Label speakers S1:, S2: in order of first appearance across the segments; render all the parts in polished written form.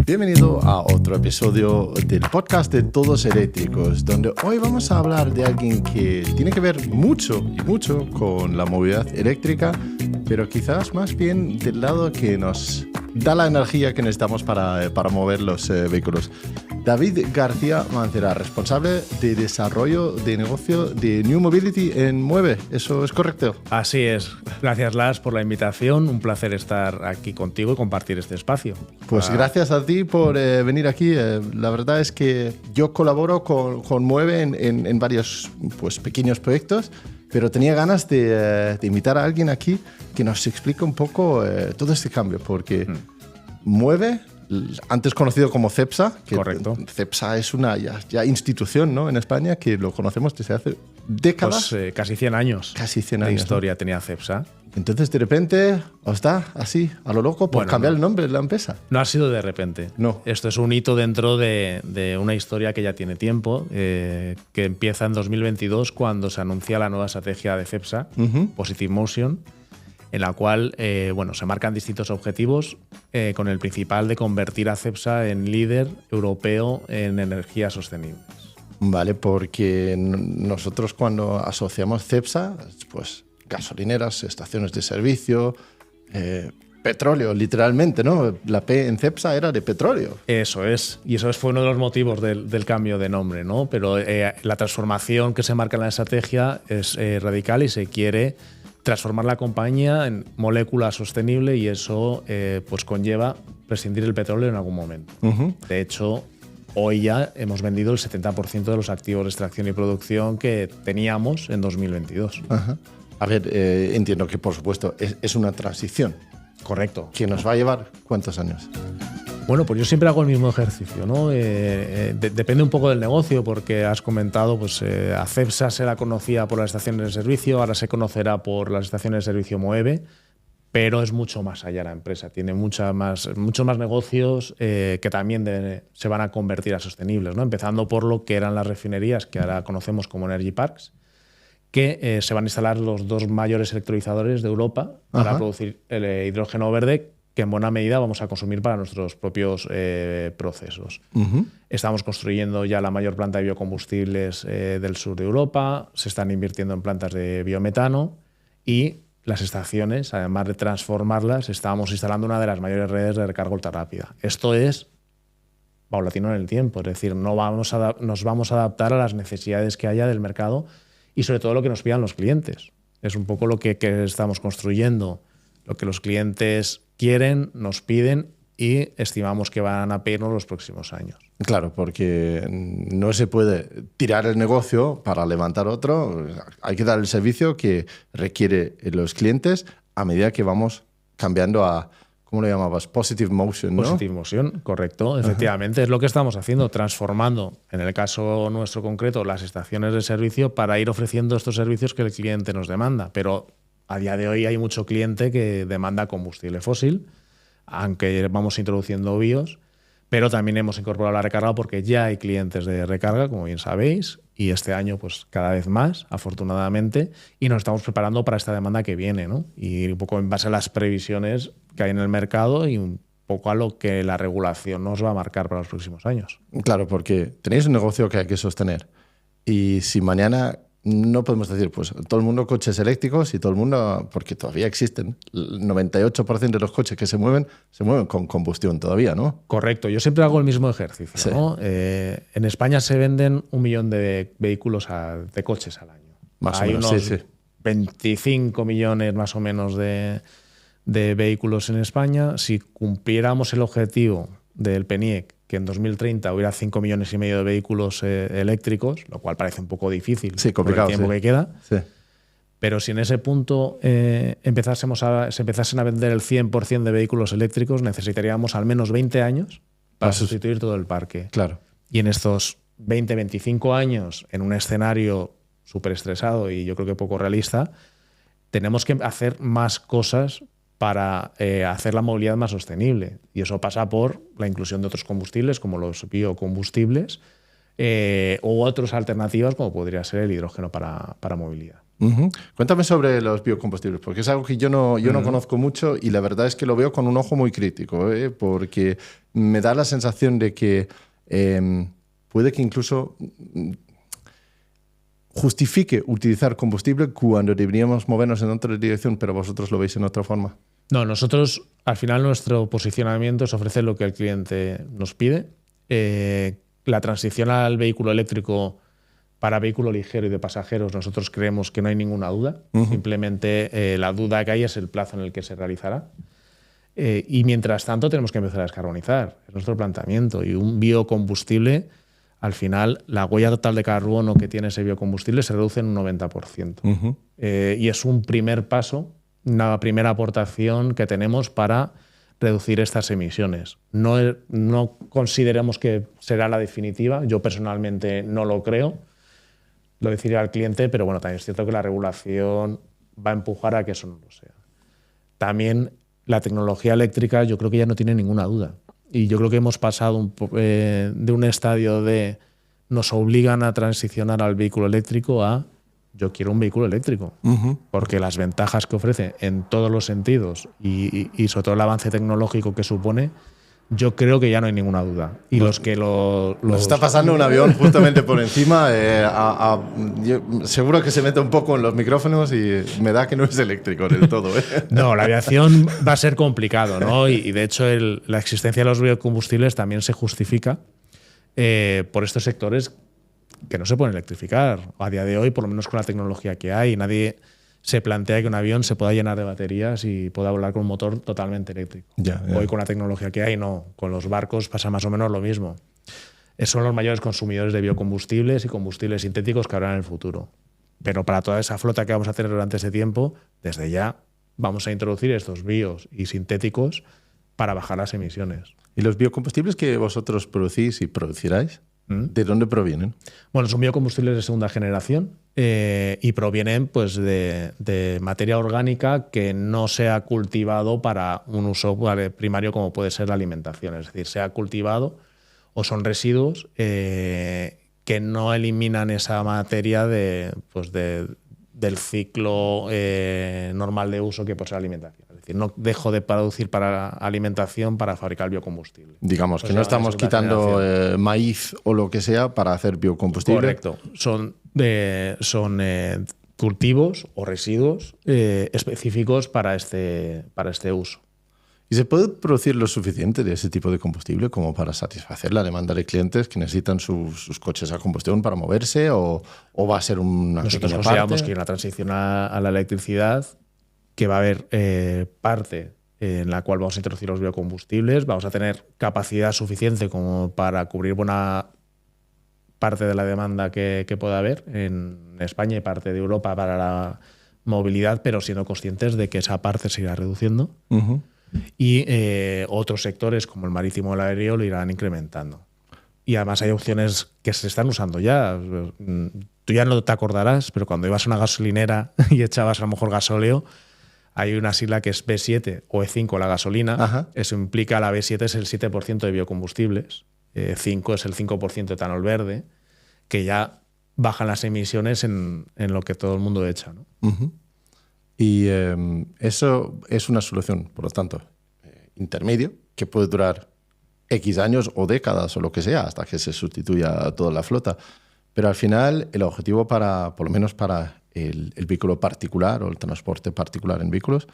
S1: Bienvenido a otro episodio del podcast de Todos Eléctricos, donde hoy vamos a hablar de alguien que tiene que ver mucho con la movilidad eléctrica, pero quizás más bien del lado que nos da la energía que necesitamos para mover los vehículos. David García Mancera, responsable de desarrollo de negocio de New Mobility en Mueve. ¿Eso es correcto?
S2: Así es. Gracias, Lars, por la invitación. Un placer estar aquí contigo y compartir este espacio.
S1: Pues gracias a ti por venir aquí. La verdad es que yo colaboro con Mueve en varios pequeños proyectos, pero tenía ganas de invitar a alguien aquí que nos explique un poco todo este cambio, porque Mueve, antes conocido como Cepsa, que
S2: correcto.
S1: Cepsa es una ya institución, ¿no?, en España, que lo conocemos desde hace décadas.
S2: Pues casi 100 años.
S1: Casi 100 años.
S2: De historia, ¿no?, tenía Cepsa.
S1: Entonces, de repente, os da así, a lo loco, por cambiar el nombre de la empresa.
S2: No ha sido de repente.
S1: No.
S2: Esto es un hito dentro de una historia que ya tiene tiempo, que empieza en 2022, cuando se anuncia la nueva estrategia de Cepsa, Positive Motion, en la cual se marcan distintos objetivos, con el principal de convertir a Cepsa en líder europeo en energías sostenibles.
S1: Vale, porque nosotros cuando asociamos Cepsa, pues gasolineras, estaciones de servicio, petróleo, literalmente, ¿no? La P en Cepsa era de petróleo.
S2: Eso es, y eso fue uno de los motivos del cambio de nombre, ¿no? Pero la transformación que se marca en la estrategia es radical y se quiere transformar la compañía en molécula sostenible, y eso pues conlleva prescindir del petróleo en algún momento. De hecho, hoy ya hemos vendido el 70% de los activos de extracción y producción que teníamos en 2022.
S1: A ver, entiendo que, por supuesto, es una transición.
S2: Correcto.
S1: ¿Que nos va a llevar cuántos años?
S2: Bueno, pues yo siempre hago el mismo ejercicio, ¿no? Depende un poco del negocio, porque has comentado, pues a Cepsa se la conocía por las estaciones de servicio, ahora se conocerá por las estaciones de servicio Moeve, pero es mucho más allá la empresa. Tiene muchos más negocios que también se van a convertir a sostenibles, ¿no? Empezando por lo que eran las refinerías, que ahora conocemos como Energy Parks, que se van a instalar los dos mayores electrolizadores de Europa para producir el hidrógeno verde, que en buena medida vamos a consumir para nuestros propios procesos. Estamos construyendo ya la mayor planta de biocombustibles del sur de Europa, se están invirtiendo en plantas de biometano, y las estaciones, además de transformarlas, estamos instalando una de las mayores redes de recarga ultrarrápida. Esto es paulatino en el tiempo, es decir, nos vamos a adaptar a las necesidades que haya del mercado y sobre todo lo que nos pidan los clientes. Es un poco lo que estamos construyendo, lo que los clientes quieren, nos piden y estimamos que van a pedirnos los próximos años.
S1: Claro, porque no se puede tirar el negocio para levantar otro. Hay que dar el servicio que requiere los clientes a medida que vamos cambiando a, ¿cómo lo llamabas? Positive Motion, ¿no?
S2: Positive Motion, correcto. Efectivamente, es lo que estamos haciendo, transformando, en el caso nuestro concreto, las estaciones de servicio para ir ofreciendo estos servicios que el cliente nos demanda. Pero a día de hoy hay mucho cliente que demanda combustible fósil, aunque vamos introduciendo bios, pero también hemos incorporado la recarga porque ya hay clientes de recarga, como bien sabéis, y este año pues cada vez más, afortunadamente, y nos estamos preparando para esta demanda que viene, ¿no? Y un poco en base a las previsiones que hay en el mercado y un poco a lo que la regulación nos va a marcar para los próximos años. Claro, porque tenéis un negocio que hay que sostener, y si mañana no podemos decir, pues todo el mundo coches eléctricos y todo el mundo, porque todavía existen, el 98% de los coches que se mueven con combustión todavía, ¿no? Correcto, yo siempre hago el mismo ejercicio, sí, ¿no? En España se venden 1 millón de vehículos de coches al año. Más o menos, unos 25 millones más o menos de vehículos en España. Si cumpliéramos el objetivo del PNIEC, que en 2030 hubiera 5,5 millones de vehículos eléctricos, lo cual parece un poco difícil, complicado, por el tiempo que queda. Sí. Pero si en ese punto se empezasen a vender el 100% de vehículos eléctricos, necesitaríamos al menos 20 años para sustituir todo el parque. Claro. Y en estos 20-25 años, en un escenario súper estresado y yo creo que poco realista, tenemos que hacer más cosas para hacer la movilidad más sostenible. Y eso pasa por la inclusión de otros combustibles, como los biocombustibles, u otras alternativas, como podría ser el hidrógeno para movilidad.
S1: Cuéntame sobre los biocombustibles, porque es algo que yo no conozco mucho y la verdad es que lo veo con un ojo muy crítico, porque me da la sensación de que puede que incluso justifique utilizar combustible cuando deberíamos movernos en otra dirección, pero vosotros lo veis en otra forma.
S2: No, nosotros al final nuestro posicionamiento es ofrecer lo que el cliente nos pide. La transición al vehículo eléctrico para vehículo ligero y de pasajeros, nosotros creemos que no hay ninguna duda. Simplemente la duda que hay es el plazo en el que se realizará. Y mientras tanto tenemos que empezar a descarbonizar. Es nuestro planteamiento. Y un biocombustible, al final, la huella total de carbono que tiene ese biocombustible se reduce en un 90%. Y es un primer paso, una primera aportación que tenemos para reducir estas emisiones. No consideramos que será la definitiva. Yo personalmente no lo creo. Lo decidirá el cliente, pero bueno, también es cierto que la regulación va a empujar a que eso no lo sea. También la tecnología eléctrica yo creo que ya no tiene ninguna duda. Y yo creo que hemos pasado de un estadio de nos obligan a transicionar al vehículo eléctrico a yo quiero un vehículo eléctrico. Porque las ventajas que ofrece en todos los sentidos y sobre todo el avance tecnológico que supone, yo creo que ya no hay ninguna duda. Y los que
S1: Nos está pasando un avión justamente por encima. Yo seguro que se mete un poco en los micrófonos y me da que no es eléctrico del todo.
S2: No, la aviación va a ser complicado, ¿no? Y de hecho la existencia de los biocombustibles también se justifica por estos sectores que no se pueden electrificar. A día de hoy, por lo menos con la tecnología que hay, nadie se plantea que un avión se pueda llenar de baterías y pueda volar con un motor totalmente eléctrico. Hoy con la tecnología que hay, no. Con los barcos pasa más o menos lo mismo. Son los mayores consumidores de biocombustibles y combustibles sintéticos que habrá en el futuro. Pero para toda esa flota que vamos a tener durante ese tiempo, desde ya vamos a introducir estos bios y sintéticos para bajar las emisiones.
S1: ¿Y los biocombustibles que vosotros producís y produciráis, de dónde provienen?
S2: Bueno, son biocombustibles de segunda generación y provienen pues, de materia orgánica que no se ha cultivado para un uso primario como puede ser la alimentación. Es decir, se ha cultivado o son residuos que no eliminan esa materia del ciclo normal de uso que puede ser la alimentación. Es decir, no dejo de producir para alimentación para fabricar biocombustible.
S1: Digamos que no estamos quitando maíz o lo que sea para hacer biocombustible.
S2: Correcto. Son cultivos o residuos específicos para este uso.
S1: ¿Y se puede producir lo suficiente de ese tipo de combustible como para satisfacer la demanda de clientes que necesitan sus coches a combustión para moverse o va a ser una
S2: Nosotros
S1: pequeña
S2: consideramos
S1: parte?
S2: que en la transición a la electricidad, que va a haber parte en la cual vamos a introducir los biocombustibles, vamos a tener capacidad suficiente como para cubrir buena parte de la demanda que pueda haber en España y parte de Europa para la movilidad, pero siendo conscientes de que esa parte se irá reduciendo. Y otros sectores como el marítimo o el aéreo lo irán incrementando. Y además hay opciones que se están usando ya. Tú ya no te acordarás, pero cuando ibas a una gasolinera y echabas a lo mejor gasóleo, hay una sigla que es B7 o E5 la gasolina.
S1: Ajá.
S2: Eso implica la B7 es el 7% de biocombustibles, 5 es el 5% de etanol verde, que ya bajan las emisiones en lo que todo el mundo echa, ¿no?
S1: Y eso es una solución, por lo tanto, intermedio, que puede durar X años o décadas o lo que sea, hasta que se sustituya toda la flota. Pero al final, el objetivo por lo menos para el vehículo particular o el transporte particular en vehículos,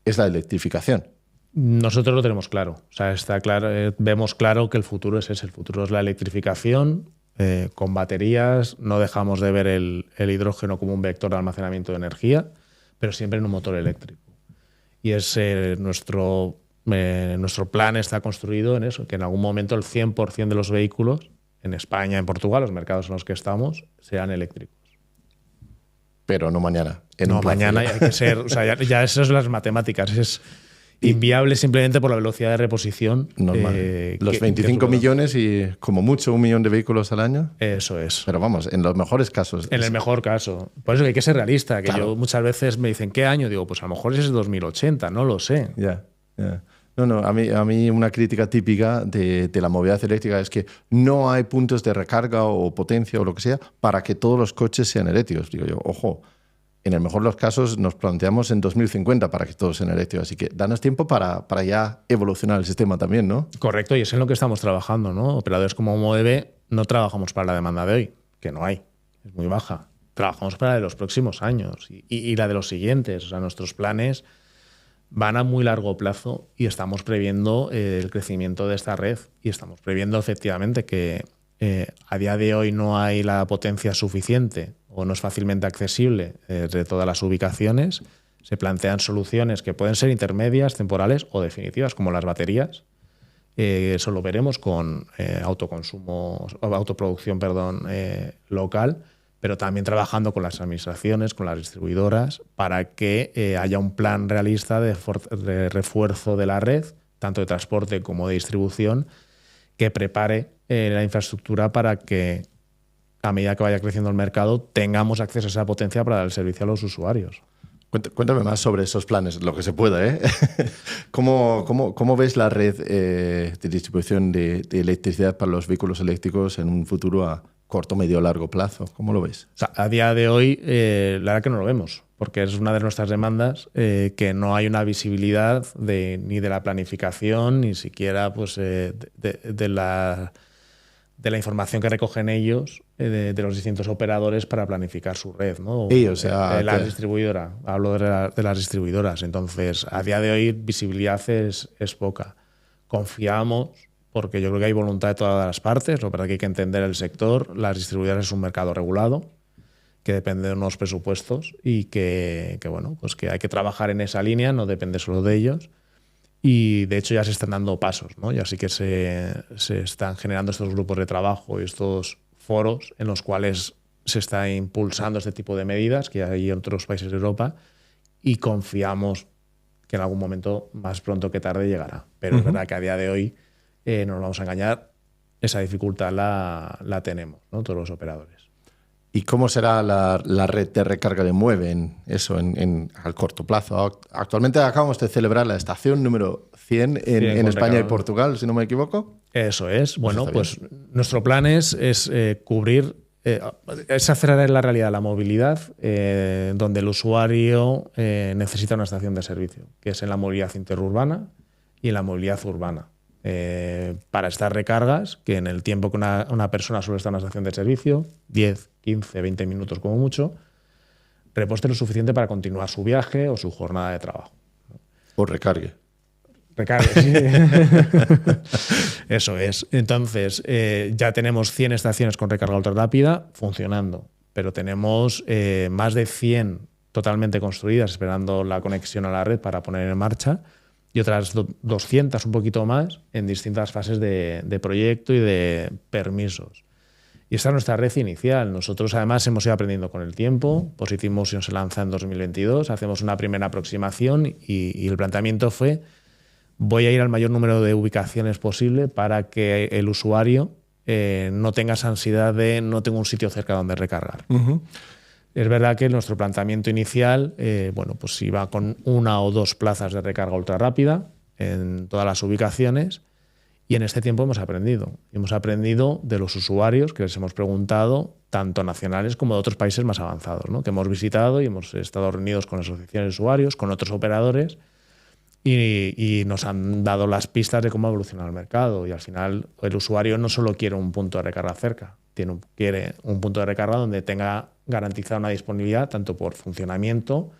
S1: es la electrificación.
S2: Nosotros lo tenemos claro. O sea, está claro, vemos claro que el futuro es ese. El futuro es la electrificación con baterías. No dejamos de ver el hidrógeno como un vector de almacenamiento de energía, pero siempre en un motor eléctrico. Y es nuestro plan está construido en eso, que en algún momento el 100% de los vehículos en España, en Portugal, los mercados en los que estamos, sean eléctricos.
S1: Pero no mañana.
S2: No, mañana hay que ser... O sea, ya eso es las matemáticas. Es inviable simplemente por la velocidad de reposición.
S1: Normal. Los 25 millones y como mucho 1 millón de vehículos al año.
S2: Eso es.
S1: Pero vamos, en los mejores casos.
S2: En el mejor caso. Por eso que hay que ser realista. Que
S1: claro.
S2: Yo muchas veces me dicen, ¿qué año? Digo, pues a lo mejor es 2080, no lo sé.
S1: Ya. No, a mí una crítica típica de la movilidad eléctrica es que no hay puntos de recarga o potencia o lo que sea para que todos los coches sean eléctricos. Digo yo, ojo, en el mejor de los casos nos planteamos en 2050 para que todo sea eléctrico. Así que danos tiempo para ya evolucionar el sistema también, ¿no?
S2: Correcto, y es en lo que estamos trabajando, ¿no? Operadores como MOEVE no trabajamos para la demanda de hoy, que no hay, es muy baja. Trabajamos para la de los próximos años y la de los siguientes. O sea, nuestros planes van a muy largo plazo y estamos previendo el crecimiento de esta red y estamos previendo efectivamente que a día de hoy no hay la potencia suficiente o no es fácilmente accesible de todas las ubicaciones. Se plantean soluciones que pueden ser intermedias, temporales o definitivas, como las baterías. Eso lo veremos con autoproducción local, pero también trabajando con las administraciones, con las distribuidoras, para que haya un plan realista de refuerzo de la red, tanto de transporte como de distribución, que prepare la infraestructura para que, a medida que vaya creciendo el mercado, tengamos acceso a esa potencia para dar el servicio a los usuarios.
S1: Cuéntame más sobre esos planes, lo que se pueda, ¿eh? ¿Cómo ves la red de distribución de electricidad para los vehículos eléctricos en un futuro a corto, medio, largo plazo? ¿Cómo lo ves?
S2: O sea, a día de hoy, la verdad que no lo vemos, porque es una de nuestras demandas, que no hay una visibilidad ni de la planificación, ni siquiera pues, de la información que recogen ellos de los distintos operadores para planificar su red, ¿no?
S1: Sí, o sea,
S2: la distribuidora, hablo de las distribuidoras. Entonces, a día de hoy, visibilidad es poca. Confiamos, porque yo creo que hay voluntad de todas las partes, lo verdad que hay que entender el sector. Las distribuidoras es un mercado regulado que depende de unos presupuestos y que bueno, pues que hay que trabajar en esa línea, no depende solo de ellos. Y de hecho ya se están dando pasos, ¿no? Ya sí que se están generando estos grupos de trabajo y estos foros en los cuales se está impulsando este tipo de medidas que hay en otros países de Europa y confiamos que en algún momento, más pronto que tarde, llegará. Pero es verdad que a día de hoy, no nos vamos a engañar, esa dificultad la tenemos, ¿no? Todos los operadores.
S1: ¿Y cómo será la red de recarga de MOEVE al corto plazo? Actualmente acabamos de celebrar la estación número 100 en España y Portugal, si no me equivoco.
S2: Eso es. Bueno, pues nuestro plan es cubrir, es acelerar la realidad la movilidad donde el usuario necesita una estación de servicio, que es en la movilidad interurbana y en la movilidad urbana. Para estas recargas, que en el tiempo que una persona suele estar en una estación de servicio, 10, 15, 20 minutos como mucho, reposte lo suficiente para continuar su viaje o su jornada de trabajo.
S1: O recargue.
S2: Recargue, sí. Eso es. Entonces, ya tenemos 100 estaciones con recarga ultra rápida funcionando, pero tenemos más de 100 totalmente construidas esperando la conexión a la red para poner en marcha, y otras 200, un poquito más, en distintas fases de proyecto y de permisos. Y esta es nuestra red inicial. Nosotros, además, hemos ido aprendiendo con el tiempo. Positive Motion se lanza en 2022, hacemos una primera aproximación y el planteamiento fue: voy a ir al mayor número de ubicaciones posible para que el usuario no tenga esa ansiedad de no tengo un sitio cerca donde recargar. Es verdad que nuestro planteamiento inicial pues iba con 1 o 2 plazas de recarga ultra rápida en todas las ubicaciones, y en este tiempo hemos aprendido. Hemos aprendido de los usuarios que les hemos preguntado, tanto nacionales como de otros países más avanzados, ¿no? Que hemos visitado y hemos estado reunidos con asociaciones de usuarios, con otros operadores, y nos han dado las pistas de cómo evoluciona el mercado. Y al final el usuario no solo quiere un punto de recarga cerca, quiere un punto de recarga donde tenga garantizada una disponibilidad tanto por funcionamiento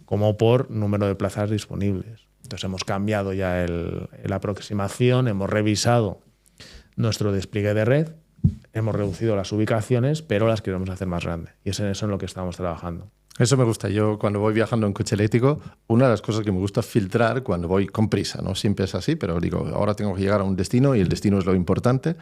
S2: como por número de plazas disponibles. Entonces hemos cambiado ya la aproximación, hemos revisado nuestro despliegue de red, hemos reducido las ubicaciones, pero las queremos hacer más grandes. Y es en eso en lo que estamos trabajando.
S1: Eso me gusta. Yo cuando voy viajando en coche eléctrico, una de las cosas que me gusta es filtrar cuando voy con prisa. No siempre es así, pero digo, ahora tengo que llegar a un destino y el destino es lo importante.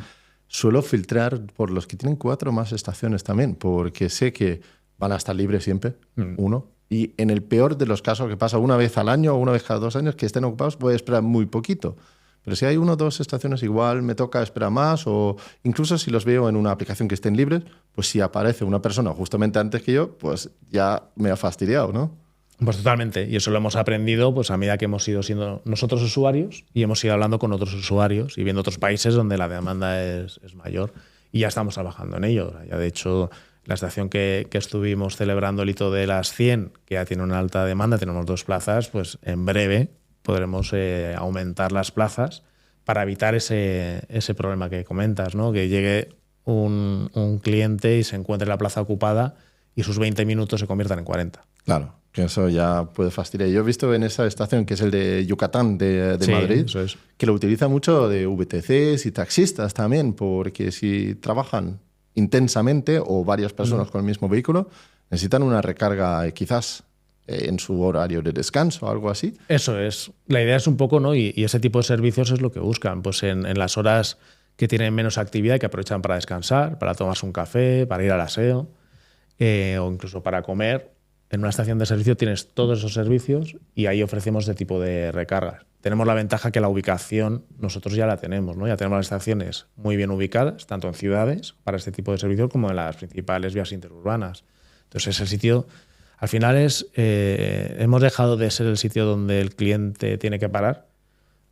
S1: Suelo filtrar por los que tienen 4 o más estaciones también, porque sé que van a estar libres siempre, uno. Y en el peor de los casos, que pasa una vez al año o una vez cada 2 años, que estén ocupados, voy a esperar muy poquito. Pero si hay 1 o 2 estaciones, igual me toca esperar más, o incluso si los veo en una aplicación que estén libres, pues si aparece una persona justamente antes que yo, pues ya me ha fastidiado, ¿no?
S2: Pues totalmente, y eso lo hemos aprendido pues a medida que hemos ido siendo nosotros usuarios y hemos ido hablando con otros usuarios y viendo otros países donde la demanda es mayor, y ya estamos trabajando en ello. Ya de hecho La estación que estuvimos celebrando el hito de las 100, que ya tiene una alta demanda, tenemos 2 plazas, pues en breve podremos aumentar las plazas para evitar ese problema que comentas, ¿no? Que llegue un cliente y se encuentre la plaza ocupada y sus 20 minutos se conviertan en 40.
S1: Claro, que eso ya puede fastidiar. Yo he visto en esa estación, que es el de Yucatán de
S2: Sí,
S1: Madrid,
S2: eso es.
S1: que lo utiliza mucho de VTCs y taxistas también, porque si trabajan intensamente o varias personas con el mismo vehículo, necesitan una recarga quizás en su horario de descanso o algo así.
S2: Eso es. La idea es un poco, ¿no? Y ese tipo de servicios es lo que buscan. Pues en las horas que tienen menos actividad, que aprovechan para descansar, para tomarse un café, para ir al aseo, o incluso para comer. En una estación de servicio tienes todos esos servicios y ahí ofrecemos ese tipo de recargas. Tenemos la ventaja que la ubicación nosotros ya la tenemos, ¿no? Ya tenemos las estaciones muy bien ubicadas, tanto en ciudades para este tipo de servicios como en las principales vías interurbanas. Entonces ese sitio, al final hemos dejado de ser el sitio donde el cliente tiene que parar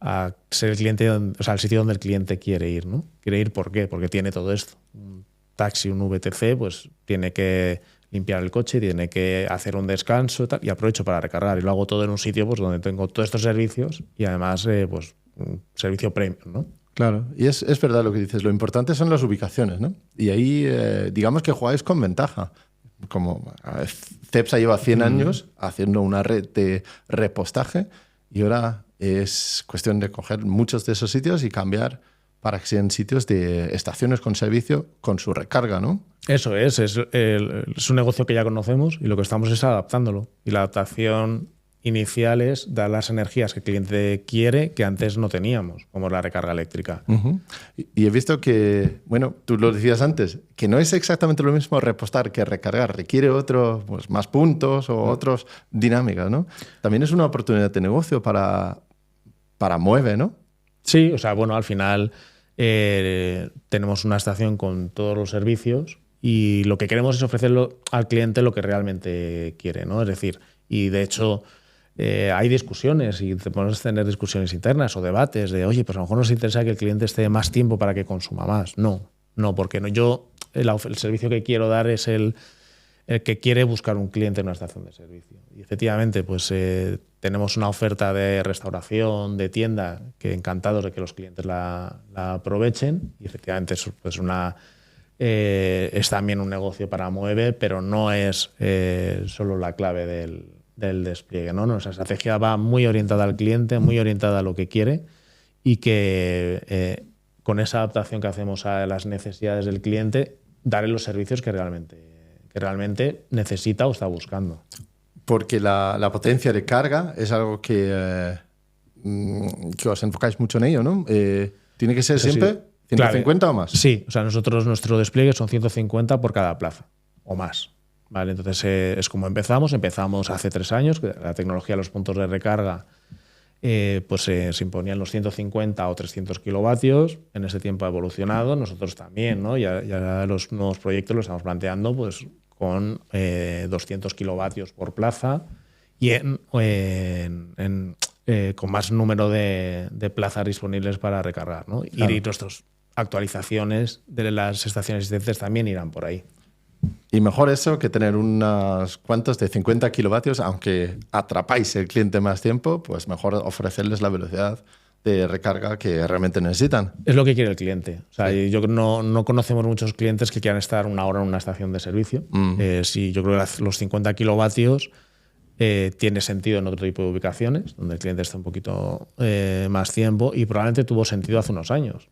S2: a ser el cliente, el sitio donde el cliente quiere ir, ¿no? ¿Quiere ir por qué? Porque tiene todo esto. Un taxi, un VTC, pues tiene que limpiar el coche, tiene que hacer un descanso y aprovecho para recargar y lo hago todo en un sitio pues donde tengo todos estos servicios y además pues un servicio premium, ¿no?
S1: Claro, y es verdad lo que dices, lo importante son las ubicaciones, ¿no? Y ahí digamos que jugáis con ventaja. Como Cepsa lleva 100 años haciendo una red de repostaje y ahora es cuestión de coger muchos de esos sitios y cambiar para que sean sitios de estaciones con servicio con su recarga, ¿no?
S2: Eso es un negocio que ya conocemos y lo que estamos es adaptándolo. Y la adaptación inicial es dar las energías que el cliente quiere que antes no teníamos, como la recarga eléctrica.
S1: Uh-huh. Y he visto que, bueno, tú lo decías antes, que no es exactamente lo mismo repostar que recargar. Requiere otros, pues, más puntos o otras dinámicas, ¿no? También es una oportunidad de negocio para Moeve, ¿no?
S2: Sí, o sea, bueno, al final tenemos una estación con todos los servicios y lo que queremos es ofrecerlo al cliente lo que realmente quiere, ¿no? Es decir, y de hecho hay discusiones y podemos tener discusiones internas o debates de, oye, pues a lo mejor nos interesa que el cliente esté más tiempo para que consuma más. No, porque no, yo el servicio que quiero dar es el que quiere buscar un cliente en una estación de servicio. Y efectivamente, pues tenemos una oferta de restauración, de tienda, que encantados de que los clientes la aprovechen. Y efectivamente es pues es también un negocio para Moeve, pero no es solo la clave del despliegue, ¿no? Nuestra estrategia va muy orientada al cliente, muy orientada a lo que quiere y que con esa adaptación que hacemos a las necesidades del cliente, darle los servicios que realmente necesita o está buscando.
S1: Porque la potencia de carga es algo que os enfocáis mucho en ello, ¿no? ¿Tiene que ser siempre 150 claro, o más?
S2: Sí, o sea, nuestro despliegue son 150 por cada plaza o más. ¿Vale? Entonces es como empezamos hace 3 años, que la tecnología de los puntos de recarga pues se imponían los 150 o 300 kilovatios. En ese tiempo ha evolucionado, nosotros también, ¿no? Ya los nuevos proyectos los estamos planteando pues con 200 kilovatios por plaza y con más número de plazas disponibles para recargar, ¿no? Claro. Y nuestras actualizaciones de las estaciones existentes también irán por ahí.
S1: Y mejor eso que tener unos cuantos de 50 kilovatios, aunque atrapáis el cliente más tiempo, pues mejor ofrecerles la velocidad de recarga que realmente necesitan.
S2: Es lo que quiere el cliente. O sea, sí. Yo no conocemos muchos clientes que quieran estar 1 hora en una estación de servicio. Sí, yo creo que los 50 kilovatios tiene sentido en otro tipo de ubicaciones, donde el cliente está un poquito más tiempo y probablemente tuvo sentido hace unos años.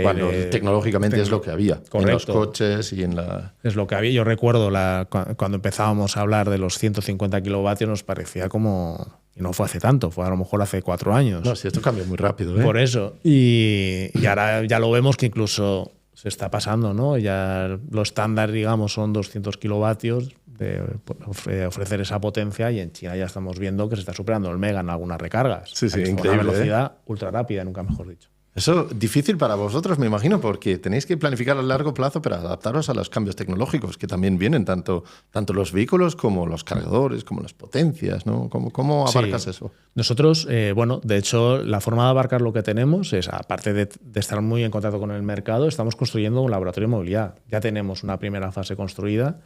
S1: Cuando tecnológicamente es lo que había. Correcto. En los coches y en la...
S2: Es lo que había. Yo recuerdo cuando empezábamos a hablar de los 150 kilovatios nos parecía como... Y no fue hace tanto, fue a lo mejor hace 4 años.
S1: No, sí, esto cambia muy rápido, ¿eh?
S2: Por eso. Y ahora ya lo vemos que incluso se está pasando, ¿no? Ya lo estándar, digamos, son 200 kilovatios de ofrecer esa potencia y en China ya estamos viendo que se está superando el mega en algunas recargas.
S1: Sí, sí,
S2: increíble.
S1: Una
S2: velocidad ultra rápida, nunca mejor dicho.
S1: Eso es difícil para vosotros, me imagino, porque tenéis que planificar a largo plazo para adaptaros a los cambios tecnológicos que también vienen, tanto los vehículos como los cargadores, como las potencias, ¿no? ¿Cómo abarcas eso?
S2: Nosotros, bueno, de hecho, la forma de abarcar lo que tenemos es, aparte de estar muy en contacto con el mercado, estamos construyendo un laboratorio de movilidad. Ya tenemos una primera fase construida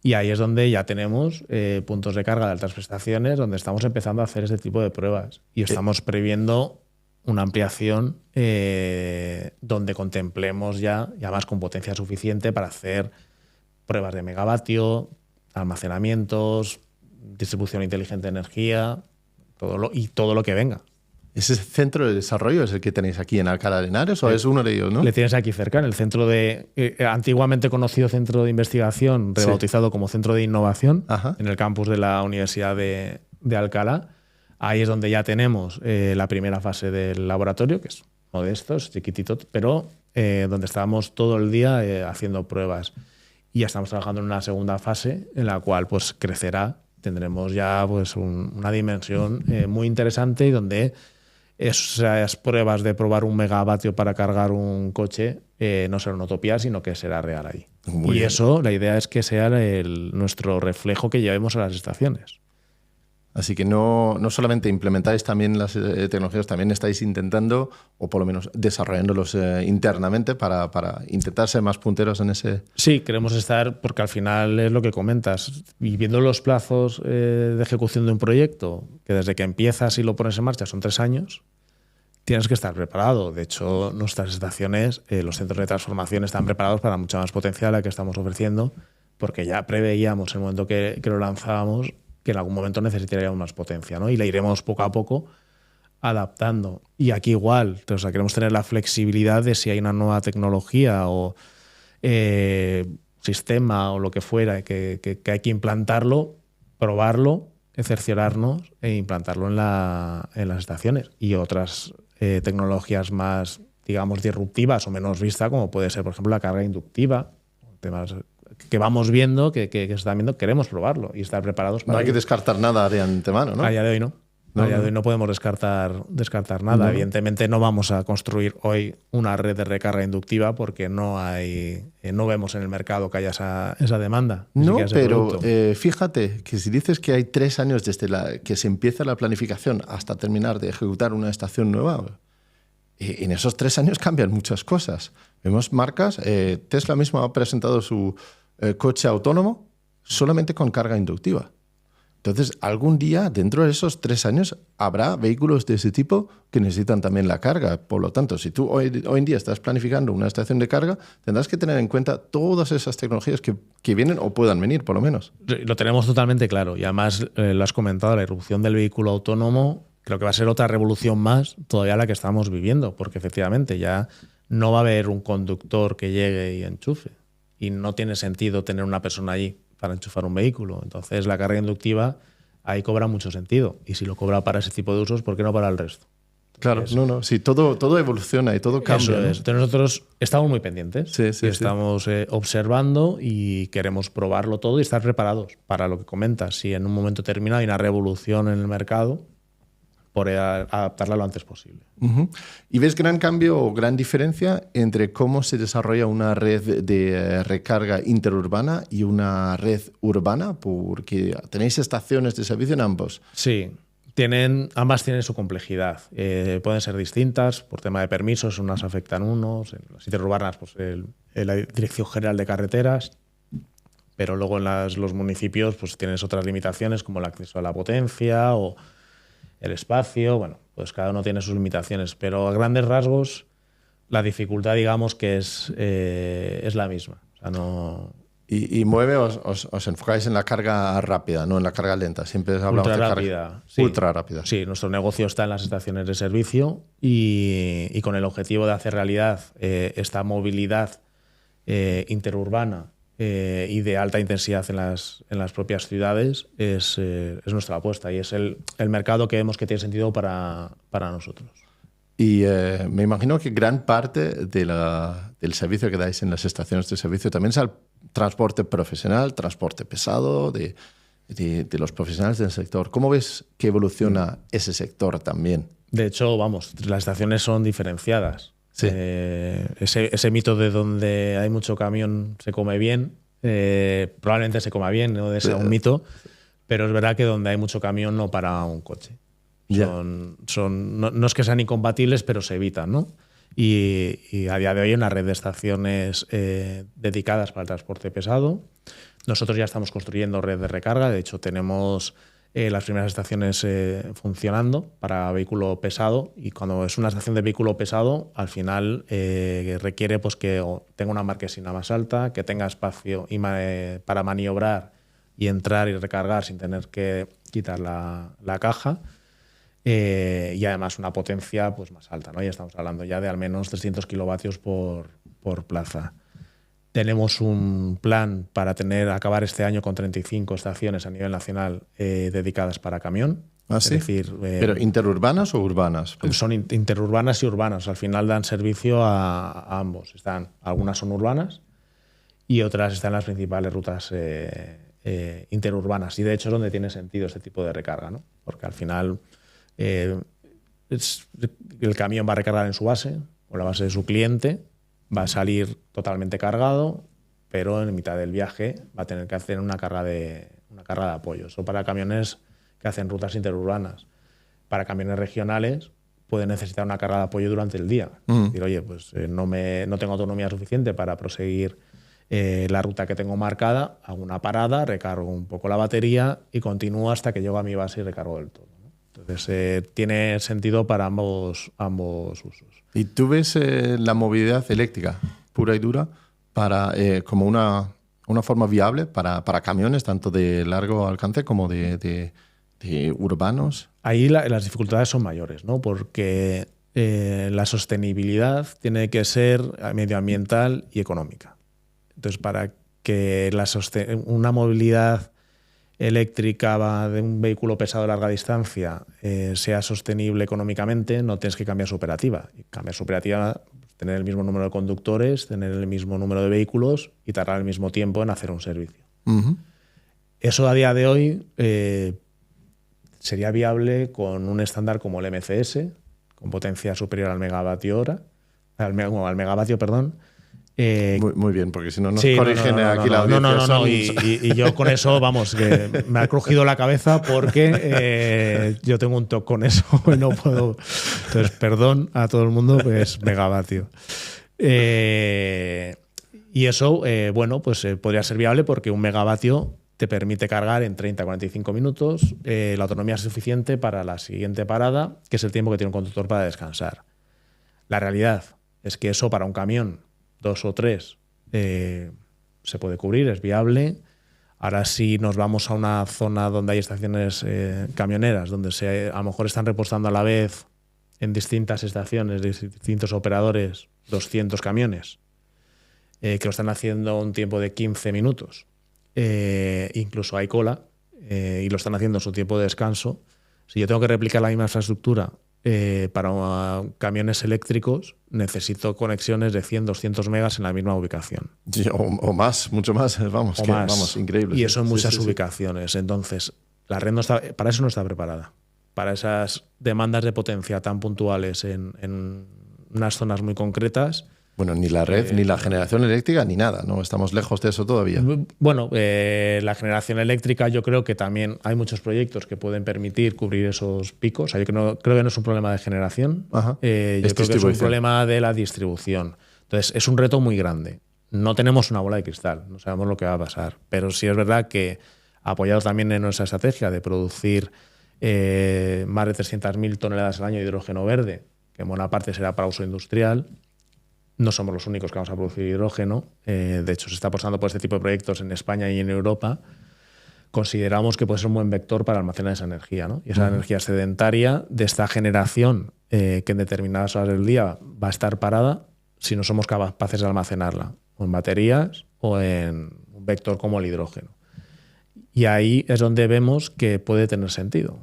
S2: y ahí es donde ya tenemos puntos de carga de altas prestaciones, donde estamos empezando a hacer este tipo de pruebas y estamos previendo una ampliación donde contemplemos ya más con potencia suficiente para hacer pruebas de megavatio, almacenamientos, distribución inteligente de energía, todo lo que venga.
S1: ¿Ese centro de desarrollo es el que tenéis aquí en Alcalá de Henares o es uno de ellos, no?
S2: Le tienes aquí cerca, en el centro de antiguamente conocido centro de investigación, rebautizado como centro de innovación, en el campus de la Universidad de Alcalá. Ahí es donde ya tenemos la primera fase del laboratorio, que es modesto, es chiquitito, pero donde estábamos todo el día haciendo pruebas. Y ya estamos trabajando en una segunda fase en la cual pues crecerá. Tendremos ya pues una dimensión muy interesante y donde esas pruebas de probar 1 megavatio para cargar un coche no será una utopía, sino que será real ahí. Y eso, la idea es que sea nuestro reflejo que llevemos a las estaciones.
S1: Así que no solamente implementáis también las tecnologías, también estáis intentando, o por lo menos desarrollándolos internamente para intentar ser más punteros en ese...
S2: Sí, queremos estar, porque al final es lo que comentas, y viendo los plazos de ejecución de un proyecto, que desde que empiezas y lo pones en marcha son 3 años, tienes que estar preparado. De hecho, nuestras estaciones, los centros de transformación están preparados para mucha más potencia de la que estamos ofreciendo, porque ya preveíamos en el momento que lo lanzábamos que en algún momento necesitaríamos más potencia, ¿no? Y la iremos poco a poco adaptando. Y aquí igual, o sea, queremos tener la flexibilidad de si hay una nueva tecnología o sistema o lo que fuera que hay que implantarlo, probarlo, cerciorarnos e implantarlo en las estaciones. Y otras tecnologías más, digamos, disruptivas o menos vistas, como puede ser, por ejemplo, la carga inductiva, temas que vamos viendo, que se están viendo, queremos probarlo y estar preparados para
S1: No hay
S2: ello.
S1: que descartar nada de antemano, ¿no?
S2: A día de hoy no. A día de hoy no podemos descartar nada. No. Evidentemente no vamos a construir hoy una red de recarga inductiva porque no vemos en el mercado que haya esa demanda.
S1: No, pero fíjate que si dices que hay 3 años desde que se empieza la planificación hasta terminar de ejecutar una estación nueva, en esos 3 años cambian muchas cosas. Vemos marcas, Tesla mismo ha presentado su coche autónomo solamente con carga inductiva. Entonces, algún día, dentro de esos 3 años, habrá vehículos de ese tipo que necesitan también la carga. Por lo tanto, si tú hoy en día estás planificando una estación de carga, tendrás que tener en cuenta todas esas tecnologías que vienen o puedan venir, por lo menos.
S2: Lo tenemos totalmente claro. Y además, lo has comentado, la irrupción del vehículo autónomo creo que va a ser otra revolución más todavía la que estamos viviendo, porque efectivamente ya no va a haber un conductor que llegue y enchufe. Y no tiene sentido tener una persona allí para enchufar un vehículo. Entonces la carga inductiva ahí cobra mucho sentido. Y si lo cobra para ese tipo de usos, ¿por qué no para el resto?
S1: Claro, sí, todo evoluciona y todo cambia.
S2: Eso es. Entonces nosotros estamos muy pendientes. Estamos observando y queremos probarlo todo y estar preparados para lo que comentas. Si en un momento determinado hay una revolución en el mercado, por adaptarla lo antes posible.
S1: ¿Y ves gran cambio o gran diferencia entre cómo se desarrolla una red de recarga interurbana y una red urbana? Porque tenéis estaciones de servicio en ambos.
S2: Sí, ambas tienen su complejidad. Pueden ser distintas por tema de permisos, unas afectan unos, en las interurbanas pues la Dirección General de Carreteras, pero luego en los municipios pues tienes otras limitaciones como el acceso a la potencia o el espacio. Bueno, pues cada uno tiene sus limitaciones, pero a grandes rasgos la dificultad, digamos, que es la misma. O sea, no...
S1: Y mueve, os enfocáis en la carga rápida, no en la carga lenta. Siempre hablamos
S2: ultra
S1: de
S2: rápida,
S1: carga
S2: sí.
S1: Ultra rápida.
S2: Sí, nuestro negocio está en las estaciones de servicio y con el objetivo de hacer realidad esta movilidad interurbana y de alta intensidad en las propias ciudades es nuestra apuesta y es el mercado que vemos que tiene sentido para nosotros.
S1: Y me imagino que gran parte del servicio que dais en las estaciones de servicio también es el transporte profesional, transporte pesado, de de los profesionales del sector. ¿Cómo ves que evoluciona ese sector también?
S2: De hecho, vamos, las estaciones son diferenciadas.
S1: Sí.
S2: Ese mito de donde hay mucho camión se come bien, probablemente se coma bien, no sea un mito, pero es verdad que donde hay mucho camión no para un coche. No es que sean incompatibles, pero se evitan, ¿no? Y a día de hoy hay una red de estaciones dedicadas para el transporte pesado. Nosotros ya estamos construyendo red de recarga. De hecho, tenemos las primeras estaciones funcionando para vehículo pesado. Y cuando es una estación de vehículo pesado, al final requiere pues, que tenga una marquesina más alta, que tenga espacio para maniobrar y entrar y recargar sin tener que quitar la caja. Y además una potencia pues, más alta, ¿no? Ya estamos hablando ya de al menos 300 kilovatios por plaza. Tenemos un plan para acabar este año con 35 estaciones a nivel nacional dedicadas para camión.
S1: ¿Ah, sí?
S2: Es decir,
S1: ¿pero interurbanas o urbanas?
S2: Son interurbanas y urbanas. Al final dan servicio a ambos. Algunas son urbanas y otras están en las principales rutas interurbanas. Y de hecho es donde tiene sentido este tipo de recarga, ¿no? Porque al final el camión va a recargar en su base o la base de su cliente, va a salir totalmente cargado, pero en mitad del viaje va a tener que hacer una carga de apoyo. Eso para camiones que hacen rutas interurbanas. Para camiones regionales puede necesitar una carga de apoyo durante el día. Decir, oye, pues no tengo autonomía suficiente para proseguir la ruta que tengo marcada, hago una parada, recargo un poco la batería y continúo hasta que llego a mi base y recargo del todo. Entonces, tiene sentido para ambos usos.
S1: ¿Y tú ves la movilidad eléctrica pura y dura como una forma viable para camiones, tanto de largo alcance como de urbanos?
S2: Ahí las dificultades son mayores, ¿no? Porque la sostenibilidad tiene que ser medioambiental y económica. Entonces, para que una movilidad eléctrica de un vehículo pesado de larga distancia sea sostenible económicamente, no tienes que cambiar su operativa. Cambiar su operativa, tener el mismo número de conductores, tener el mismo número de vehículos y tardar el mismo tiempo en hacer un servicio. Eso a día de hoy sería viable con un estándar como el MCS, con potencia superior al megavatio, perdón.
S1: Muy bien, porque si no nos corrigen aquí la audiencia.
S2: Y yo con eso, vamos, que me ha crujido la cabeza porque yo tengo un toque con eso y no puedo. Entonces, perdón a todo el mundo, pues megavatio. Y eso, pues podría ser viable porque un megavatio te permite cargar en 30-45 minutos. La autonomía es suficiente para la siguiente parada, que es el tiempo que tiene un conductor para descansar. La realidad es que eso para un camión 2 o 3 se puede cubrir, es viable. Ahora si nos vamos a una zona donde hay estaciones camioneras, donde a lo mejor están repostando a la vez en distintas estaciones, de distintos operadores, 200 camiones, que lo están haciendo a un tiempo de 15 minutos. Incluso hay cola y lo están haciendo en su tiempo de descanso. Si yo tengo que replicar la misma infraestructura para camiones eléctricos, necesito conexiones de 100-200 megas en la misma ubicación.
S1: Sí, o más, mucho más. Vamos, increíble.
S2: Y eso en muchas ubicaciones. Entonces, la red para eso no está preparada. Para esas demandas de potencia tan puntuales en unas zonas muy concretas.
S1: Bueno, ni la red, ni la generación eléctrica, ni nada, ¿no? Estamos lejos de eso todavía.
S2: Bueno, la generación eléctrica, yo creo que también hay muchos proyectos que pueden permitir cubrir esos picos. O sea, yo creo que no es un problema de generación. Yo creo que es un problema de la distribución. Entonces, es un reto muy grande. No tenemos una bola de cristal, no sabemos lo que va a pasar. Pero sí es verdad que, apoyados también en nuestra estrategia de producir más de 300.000 toneladas al año de hidrógeno verde, que en buena parte será para uso industrial. No somos los únicos que vamos a producir hidrógeno. De hecho, se está apostando por este tipo de proyectos en España y en Europa. Consideramos que puede ser un buen vector para almacenar esa energía, ¿no? Y esa energía sedentaria de esta generación que en determinadas horas del día va a estar parada si no somos capaces de almacenarla, o en baterías o en un vector como el hidrógeno. Y ahí es donde vemos que puede tener sentido.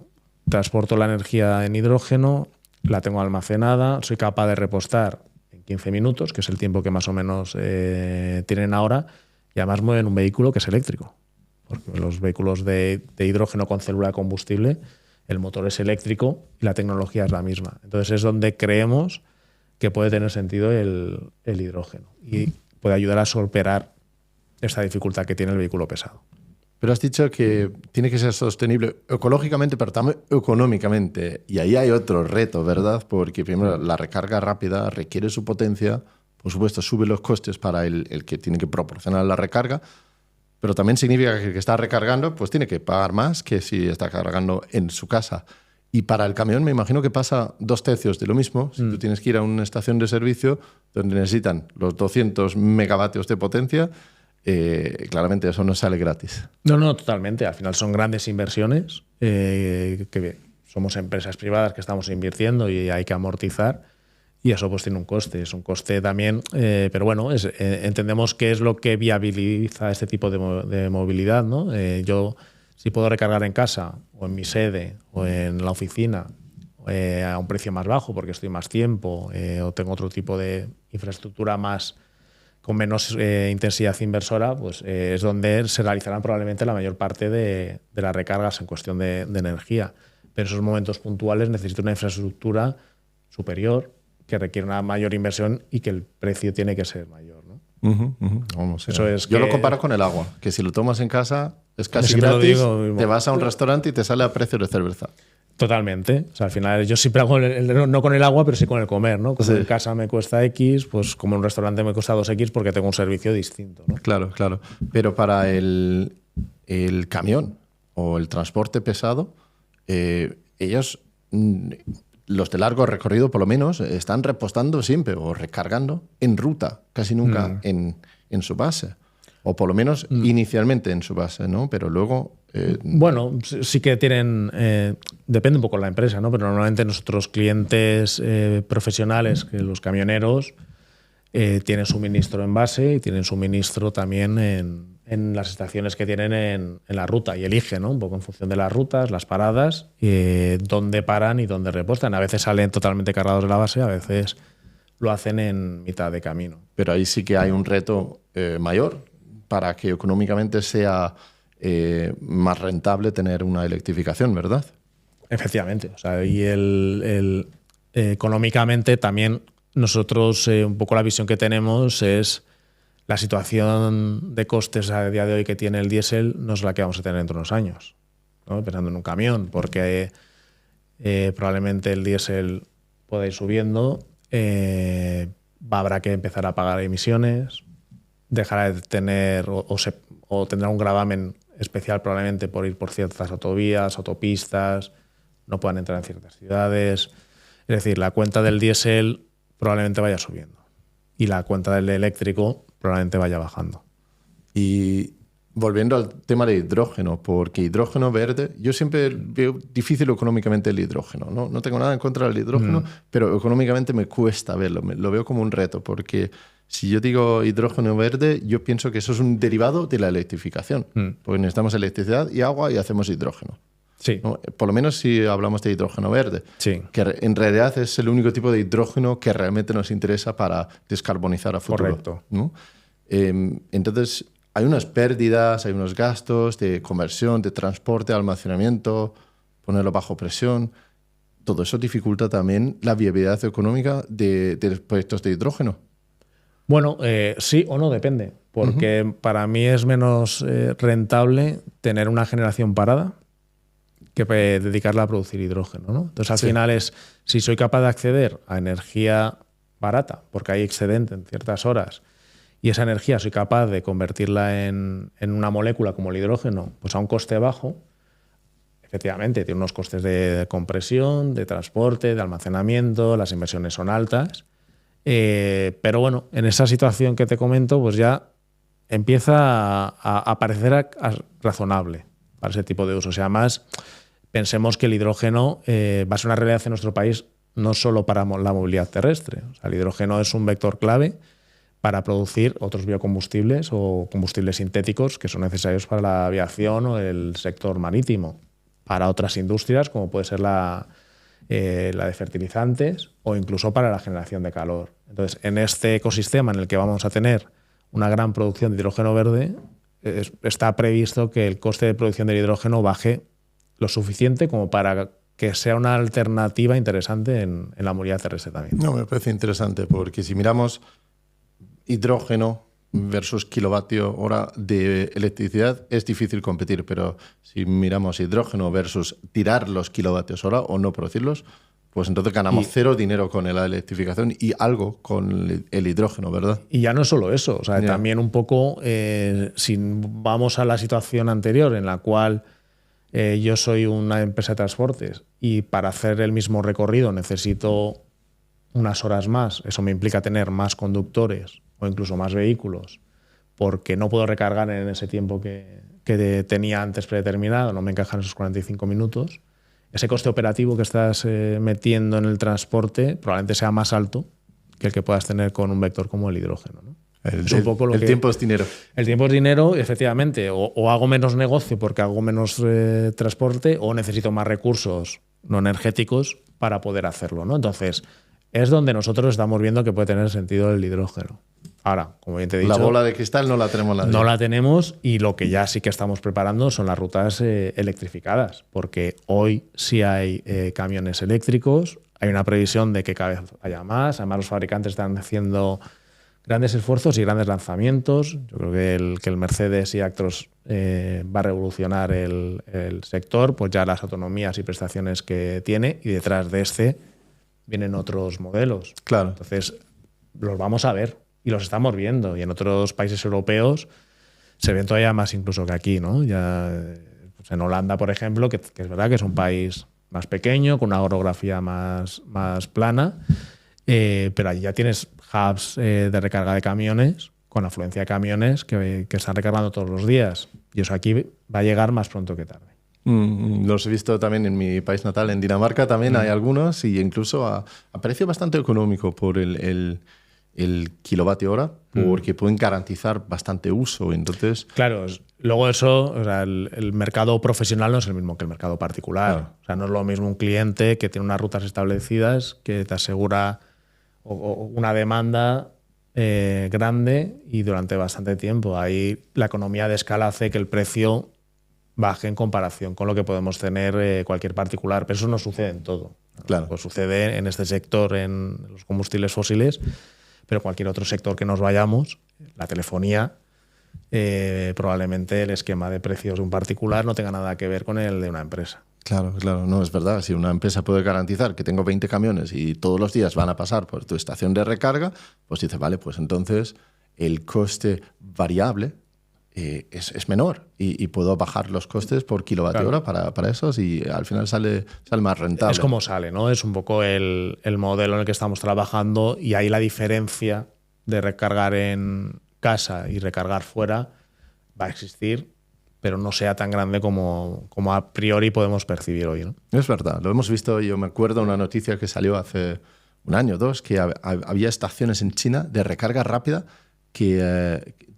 S2: Transporto la energía en hidrógeno, la tengo almacenada, soy capaz de repostar 15 minutos, que es el tiempo que más o menos tienen ahora, y además mueven un vehículo que es eléctrico. porque los vehículos de hidrógeno con célula de combustible, el motor es eléctrico y la tecnología es la misma. Entonces es donde creemos que puede tener sentido el hidrógeno y puede ayudar a superar esta dificultad que tiene el vehículo pesado.
S1: Pero has dicho que tiene que ser sostenible ecológicamente, pero también económicamente. Y ahí hay otro reto, ¿verdad? Porque primero la recarga rápida requiere su potencia, por supuesto sube los costes para el que tiene que proporcionar la recarga, pero también significa que el que está recargando pues tiene que pagar más que si está cargando en su casa. Y para el camión me imagino que pasa 2/3 de lo mismo. Si tú tienes que ir a una estación de servicio donde necesitan los 200 megavatios de potencia, claramente eso no sale gratis.
S2: No, totalmente. Al final son grandes inversiones que somos empresas privadas que estamos invirtiendo y hay que amortizar y eso pues tiene un coste. Es un coste también, pero bueno, entendemos que es lo que viabiliza este tipo de movilidad, ¿no? Yo, si puedo recargar en casa o en mi sede o en la oficina a un precio más bajo porque estoy más tiempo o tengo otro tipo de infraestructura con menos intensidad inversora, pues es donde se realizarán probablemente la mayor parte de las recargas en cuestión de energía. Pero en esos momentos puntuales necesito una infraestructura superior que requiere una mayor inversión y que el precio tiene que ser mayor, ¿no?
S1: Vamos,
S2: eso es
S1: yo lo comparo con el agua, que si lo tomas en casa es casi gratis, te vas a un restaurante y te sale a precio de cerveza.
S2: Totalmente. O sea, al final yo siempre hago no con el agua, pero sí con el comer, ¿no? Como en casa me cuesta X, pues como en un restaurante me cuesta 2X porque tengo un servicio distinto, ¿no?
S1: Claro. Pero para el camión o el transporte pesado, ellos, los de largo recorrido por lo menos, están repostando siempre o recargando en ruta, casi nunca en su base. O por lo menos inicialmente en su base, ¿no? Pero luego...
S2: Bueno, sí que tienen... depende un poco de la empresa, ¿no? Pero normalmente nuestros clientes profesionales, que los camioneros, tienen suministro en base y tienen suministro también en las estaciones que tienen en la ruta y eligen, ¿no? Un poco en función de las rutas, las paradas, dónde paran y dónde repostan. A veces salen totalmente cargados de la base, a veces lo hacen en mitad de camino.
S1: Pero ahí sí que hay un reto mayor para que económicamente sea más rentable tener una electrificación, ¿verdad?
S2: Efectivamente. O sea, y económicamente también nosotros un poco la visión que tenemos es la situación de costes a día de hoy que tiene el diésel no es la que vamos a tener dentro de unos años, ¿no? Pensando en un camión, porque probablemente el diésel pueda ir subiendo, habrá que empezar a pagar emisiones, dejará de tener o tendrá un gravamen especial probablemente por ir por ciertas autovías, autopistas, no puedan entrar en ciertas ciudades. Es decir, la cuenta del diésel probablemente vaya subiendo y la cuenta del eléctrico probablemente vaya bajando.
S1: Y volviendo al tema de hidrógeno, porque hidrógeno verde, yo siempre veo difícil económicamente el hidrógeno, ¿no? No tengo nada en contra del hidrógeno, pero económicamente me cuesta verlo, lo veo como un reto, porque si yo digo hidrógeno verde, yo pienso que eso es un derivado de la electrificación, porque necesitamos electricidad y agua y hacemos hidrógeno.
S2: Sí.
S1: ¿No? Por lo menos si hablamos de hidrógeno verde,
S2: sí,
S1: que en realidad es el único tipo de hidrógeno que realmente nos interesa para descarbonizar a futuro.
S2: Correcto.
S1: ¿No? Entonces, hay unas pérdidas, hay unos gastos de conversión, de transporte, almacenamiento, ponerlo bajo presión. Todo eso dificulta también la viabilidad económica de los proyectos de hidrógeno.
S2: Bueno, sí o no, depende. Porque para mí es menos rentable tener una generación parada que dedicarla a producir hidrógeno, ¿no? Entonces, al final es, si soy capaz de acceder a energía barata, porque hay excedente en ciertas horas, y esa energía soy capaz de convertirla en una molécula como el hidrógeno, pues a un coste bajo, efectivamente, tiene unos costes de compresión, de transporte, de almacenamiento, las inversiones son altas, pero bueno, en esa situación que te comento, pues ya empieza a parecer razonable para ese tipo de uso. O sea, además, pensemos que el hidrógeno va a ser una realidad en nuestro país no solo para la movilidad terrestre. O sea, el hidrógeno es un vector clave para producir otros biocombustibles o combustibles sintéticos que son necesarios para la aviación o el sector marítimo, para otras industrias como puede ser la de fertilizantes o incluso para la generación de calor. Entonces, en este ecosistema en el que vamos a tener una gran producción de hidrógeno verde, está previsto que el coste de producción del hidrógeno baje lo suficiente como para que sea una alternativa interesante en la movilidad terrestre también.
S1: No, me parece interesante porque si miramos hidrógeno versus kilovatio hora de electricidad es difícil competir, pero si miramos hidrógeno versus tirar los kilovatios hora o no producirlos, pues entonces ganamos cero dinero con la electrificación y algo con el hidrógeno, ¿verdad?
S2: Y ya no es solo eso, o sea, también un poco, si vamos a la situación anterior en la cual yo soy una empresa de transportes y para hacer el mismo recorrido necesito unas horas más, eso me implica tener más conductores o incluso más vehículos, porque no puedo recargar en ese tiempo que tenía antes predeterminado, no me encajan esos 45 minutos. Ese coste operativo que estás metiendo en el transporte probablemente sea más alto que el que puedas tener con un vector como el hidrógeno, ¿no?
S1: El tiempo es dinero.
S2: El tiempo es dinero, efectivamente. O hago menos negocio porque hago menos transporte o necesito más recursos no energéticos para poder hacerlo, ¿no? Entonces, es donde nosotros estamos viendo que puede tener sentido el hidrógeno. Ahora, como bien te he dicho,
S1: la bola de cristal no la tenemos nadie.
S2: No la tenemos y lo que ya sí que estamos preparando son las rutas electrificadas, porque hoy sí hay camiones eléctricos, hay una previsión de que cada vez haya más, además los fabricantes están haciendo grandes esfuerzos y grandes lanzamientos. Yo creo que el Mercedes y Actros va a revolucionar el sector, pues ya las autonomías y prestaciones que tiene, y detrás de este vienen otros modelos.
S1: Claro.
S2: Entonces, los vamos a ver y los estamos viendo. Y en otros países europeos se ven todavía más incluso que aquí, ¿no? Ya, pues en Holanda, por ejemplo, que es verdad que es un país más pequeño, con una orografía más plana, pero allí ya tienes hubs de recarga de camiones, con afluencia de camiones que están recargando todos los días. Y eso aquí va a llegar más pronto que tarde.
S1: Los he visto también en mi país natal, en Dinamarca también hay algunos, y incluso a precio bastante económico por el kilovatio hora, porque pueden garantizar bastante uso. Entonces,
S2: claro, luego eso, o sea, el mercado profesional no es el mismo que el mercado particular. Claro. O sea, no es lo mismo un cliente que tiene unas rutas establecidas, que te asegura una demanda grande y durante bastante tiempo. Ahí la economía de escala hace que el precio baje en comparación con lo que podemos tener cualquier particular, pero eso no sucede en todo.
S1: Claro.
S2: Pues sucede en este sector, en los combustibles fósiles, pero cualquier otro sector que nos vayamos, la telefonía, probablemente el esquema de precios de un particular no tenga nada que ver con el de una empresa.
S1: Claro, no, es verdad. Si una empresa puede garantizar que tengo 20 camiones y todos los días van a pasar por tu estación de recarga, pues dice, vale, pues entonces el coste variable es menor y puedo bajar los costes por kilovatio hora para esos, y al final sale más rentable.
S2: Es como sale, ¿no? Es un poco el modelo en el que estamos trabajando, y ahí la diferencia de recargar en casa y recargar fuera va a existir, pero no sea tan grande como a priori podemos percibir hoy, ¿no?
S1: Es verdad, lo hemos visto. Yo me acuerdo una noticia que salió hace un año o dos, que había estaciones en China de recarga rápida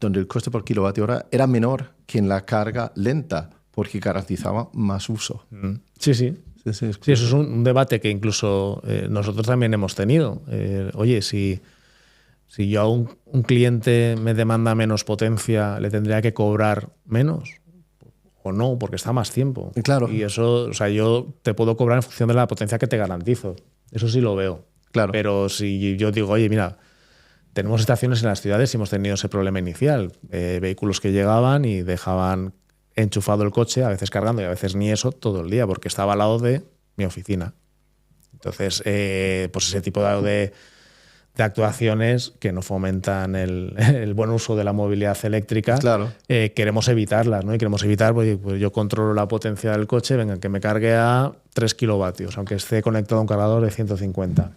S1: donde el coste por kilovatio hora era menor que en la carga lenta, porque garantizaba más uso.
S2: Sí, eso es un debate que incluso nosotros también hemos tenido. Oye, si yo a un cliente me demanda menos potencia, ¿le tendría que cobrar menos? O no, porque está más tiempo.
S1: Claro.
S2: Y eso, o sea, yo te puedo cobrar en función de la potencia que te garantizo. Eso sí lo veo.
S1: Claro.
S2: Pero si yo digo, oye, mira, tenemos estaciones en las ciudades y hemos tenido ese problema inicial. Vehículos que llegaban y dejaban enchufado el coche, a veces cargando y a veces ni eso, todo el día, porque estaba al lado de mi oficina. Entonces, pues ese tipo de actuaciones que no fomentan el buen uso de la movilidad eléctrica,
S1: claro,
S2: queremos evitarlas, ¿no? Y queremos evitar, pues yo controlo la potencia del coche, venga, que me cargue a 3 kilovatios, aunque esté conectado a un cargador de 150.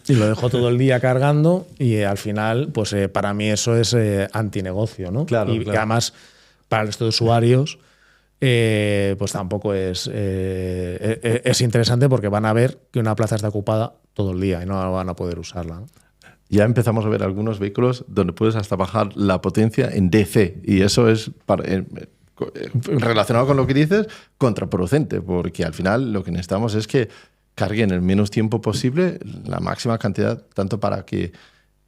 S2: Y lo dejo todo el día cargando, y al final, pues para mí eso es antinegocio, ¿no?
S1: Claro,
S2: y además, para el resto de usuarios, pues tampoco es interesante, porque van a ver que una plaza está ocupada todo el día y no van a poder usarla, ¿no?
S1: Ya empezamos a ver algunos vehículos donde puedes hasta bajar la potencia en DC, y eso es, relacionado con lo que dices, contraproducente, porque al final lo que necesitamos es que carguen en el menos tiempo posible la máxima cantidad, tanto para que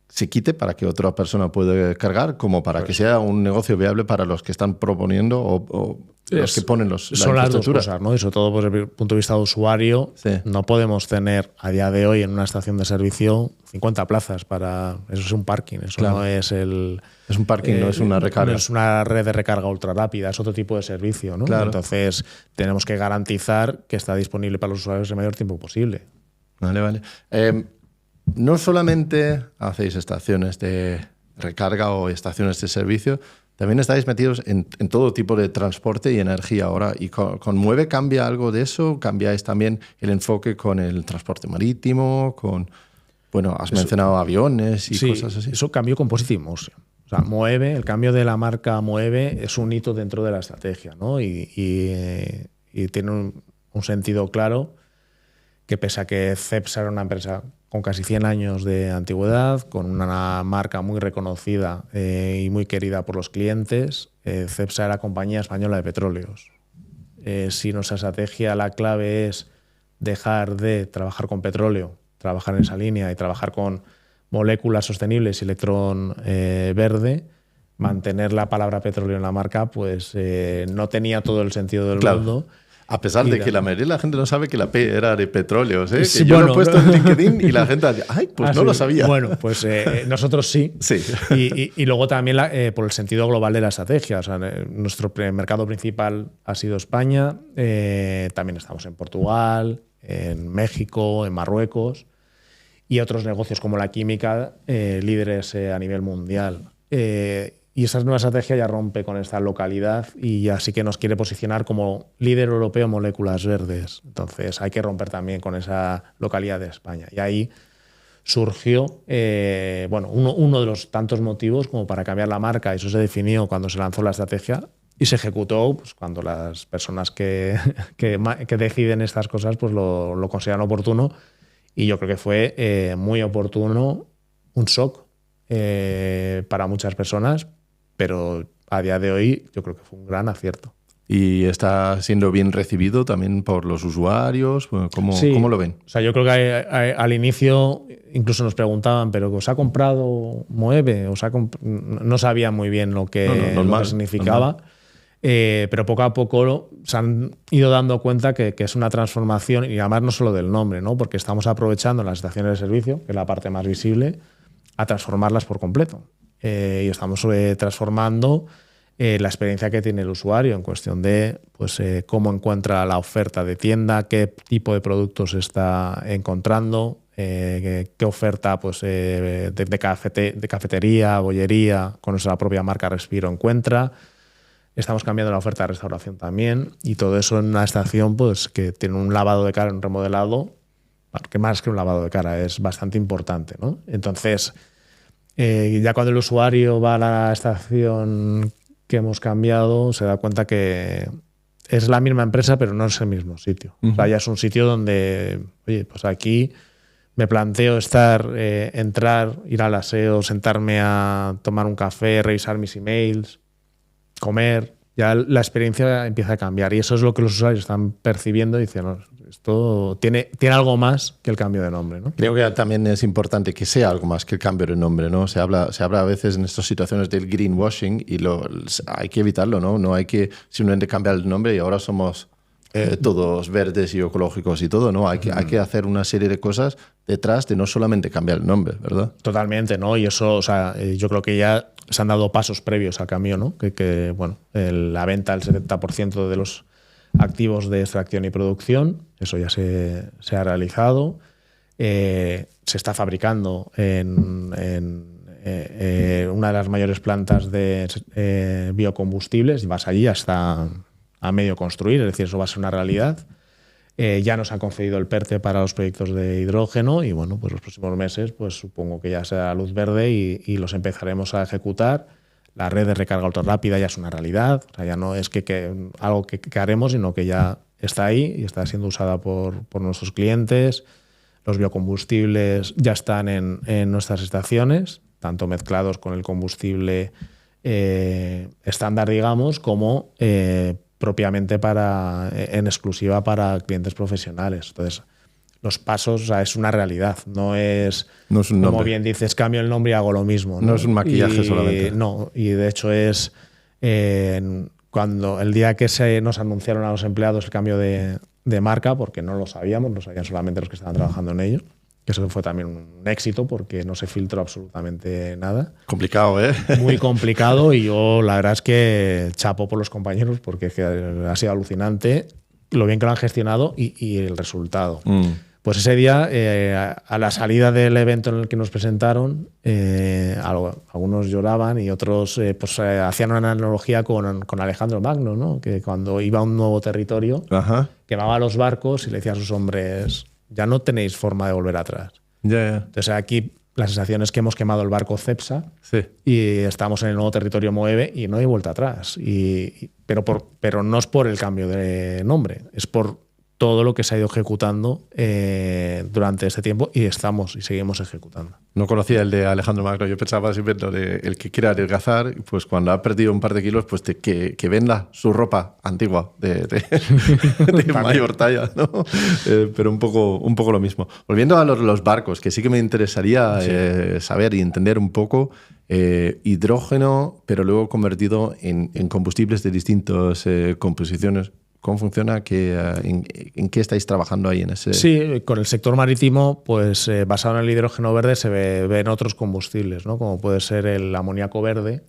S1: se quite para que otra persona pueda cargar, como para que sea un negocio viable para los que están proponiendo o los que ponen la
S2: son las dos cosas, ¿no? Y sobre todo desde el punto de vista de usuario, no podemos tener a día de hoy en una estación de servicio 50 plazas para... Eso es un parking, eso no es el...
S1: Es un parking, no es una recarga.
S2: No es una red de recarga ultra rápida, es otro tipo de servicio, ¿no?
S1: Claro.
S2: Entonces tenemos que garantizar que está disponible para los usuarios el mayor tiempo posible.
S1: Vale. No solamente hacéis estaciones de recarga o estaciones de servicio, también estáis metidos en todo tipo de transporte y energía ahora. ¿Y con Mueve cambia algo de eso? ¿Cambiáis también el enfoque con el transporte marítimo? Has mencionado aviones y cosas así.
S2: Eso cambió con Positive Motion. O sea, Mueve, el cambio de la marca Mueve es un hito dentro de la estrategia, ¿no? Y tiene un sentido claro que pese a que Cepsa era una empresa con casi 100 años de antigüedad, con una marca muy reconocida y muy querida por los clientes, Cepsa era compañía española de petróleos. Si nuestra estrategia, la clave es dejar de trabajar con petróleo, trabajar en esa línea y trabajar con moléculas sostenibles y electrón verde, mantener la palabra petróleo en la marca, pues no tenía todo el sentido del mundo.
S1: A pesar de que la mayoría de la gente no sabe que la P era de petróleos, ¿eh? Sí, que yo lo he puesto en LinkedIn y la gente dice, ¡ay, pues no lo sabía!
S2: Bueno, pues nosotros sí. Y luego también por el sentido global de la estrategia. O sea, nuestro mercado principal ha sido España, también estamos en Portugal, en México, en Marruecos y otros negocios como la química, líderes a nivel mundial. Y esa nueva estrategia ya rompe con esta localidad y ya sí que nos quiere posicionar como líder europeo en moléculas verdes. Entonces hay que romper también con esa localidad de España. Y ahí surgió uno de los tantos motivos como para cambiar la marca. Eso se definió cuando se lanzó la estrategia y se ejecutó pues, cuando las personas que deciden estas cosas pues, lo consideran oportuno. Y yo creo que fue muy oportuno, un shock para muchas personas, pero a día de hoy yo creo que fue un gran acierto.
S1: ¿Y está siendo bien recibido también por los usuarios? ¿Cómo lo ven?
S2: O sea, yo creo que al inicio incluso nos preguntaban, ¿pero os ha comprado Mueve? No sabían muy bien lo que significaba. Pero poco a poco se han ido dando cuenta que es una transformación, y además no solo del nombre, ¿no? Porque estamos aprovechando las estaciones de servicio, que es la parte más visible, a transformarlas por completo. Y estamos transformando la experiencia que tiene el usuario en cuestión de cómo encuentra la oferta de tienda, qué tipo de productos está encontrando, qué oferta de cafetería, bollería, con nuestra propia marca Respiro encuentra. Estamos cambiando la oferta de restauración también, y todo eso en una estación que tiene un lavado de cara, un remodelado, que más que un lavado de cara es bastante importante, ¿no? Entonces, ya cuando el usuario va a la estación que hemos cambiado, se da cuenta que es la misma empresa, pero no es el mismo sitio. O sea, ya es un sitio donde, oye, pues aquí me planteo entrar, ir al aseo, sentarme a tomar un café, revisar mis emails, comer. Ya la experiencia empieza a cambiar, y eso es lo que los usuarios están percibiendo y dicen, no, esto tiene algo más que el cambio de nombre, ¿no?
S1: Creo que también es importante que sea algo más que el cambio de nombre, ¿no? Se habla a veces en estas situaciones del greenwashing y hay que evitarlo, ¿no? No hay que simplemente cambiar el nombre y ahora somos todos verdes y ecológicos y todo, ¿no? Hay que hacer una serie de cosas detrás de no solamente cambiar el nombre, ¿verdad?
S2: Totalmente, ¿no? Y eso, o sea, yo creo que ya se han dado pasos previos al cambio, ¿no? La venta del 70% de los activos de extracción y producción, eso ya se ha realizado. Se está fabricando en una de las mayores plantas de biocombustibles, y vas allí, ya está a medio construir, es decir, eso va a ser una realidad. Ya nos han concedido el PERTE para los proyectos de hidrógeno y bueno, pues los próximos meses pues supongo que ya será luz verde y los empezaremos a ejecutar. La red de recarga ultrarrápida ya es una realidad, o sea, ya no es algo que haremos, sino que ya está ahí y está siendo usada por nuestros clientes. Los biocombustibles ya están en nuestras estaciones, tanto mezclados con el combustible estándar, digamos, como propiamente en exclusiva para clientes profesionales. Entonces, los pasos, o sea, es una realidad, no es
S1: un nombre.
S2: Como bien dices, cambio el nombre y hago lo mismo.
S1: No es un maquillaje solamente.
S2: No, y de hecho es cuando el día que nos anunciaron a los empleados el cambio de marca, porque no lo sabían solamente los que estaban trabajando en ello, que eso fue también un éxito porque no se filtró absolutamente nada.
S1: Complicado, ¿eh?
S2: Muy complicado, y yo la verdad es que chapo por los compañeros porque es que ha sido alucinante lo bien que lo han gestionado y el resultado. Pues ese día, a la salida del evento en el que nos presentaron, algunos lloraban y otros hacían una analogía con Alejandro Magno, ¿no? Que cuando iba a un nuevo territorio, quemaba los barcos y le decía a sus hombres: ya no tenéis forma de volver atrás. Entonces aquí la sensación es que hemos quemado el barco Cepsa, y estamos en el nuevo territorio Moeve y no hay vuelta atrás. Pero no es por el cambio de nombre, es por todo lo que se ha ido ejecutando durante este tiempo, y seguimos ejecutando.
S1: No conocía el de Alejandro Magno. Yo pensaba siempre el que quiera adelgazar, pues cuando ha perdido un par de kilos, pues que venda su ropa antigua de mayor talla, ¿no? Pero un poco lo mismo. Volviendo a los barcos, que sí que me interesaría saber y entender un poco. Hidrógeno, pero luego convertido en combustibles de distintas composiciones. ¿Cómo funciona? ¿En qué estáis trabajando ahí en ese?
S2: Sí, con el sector marítimo, pues basado en el hidrógeno verde se ven otros combustibles, ¿no? Como puede ser el amoníaco verde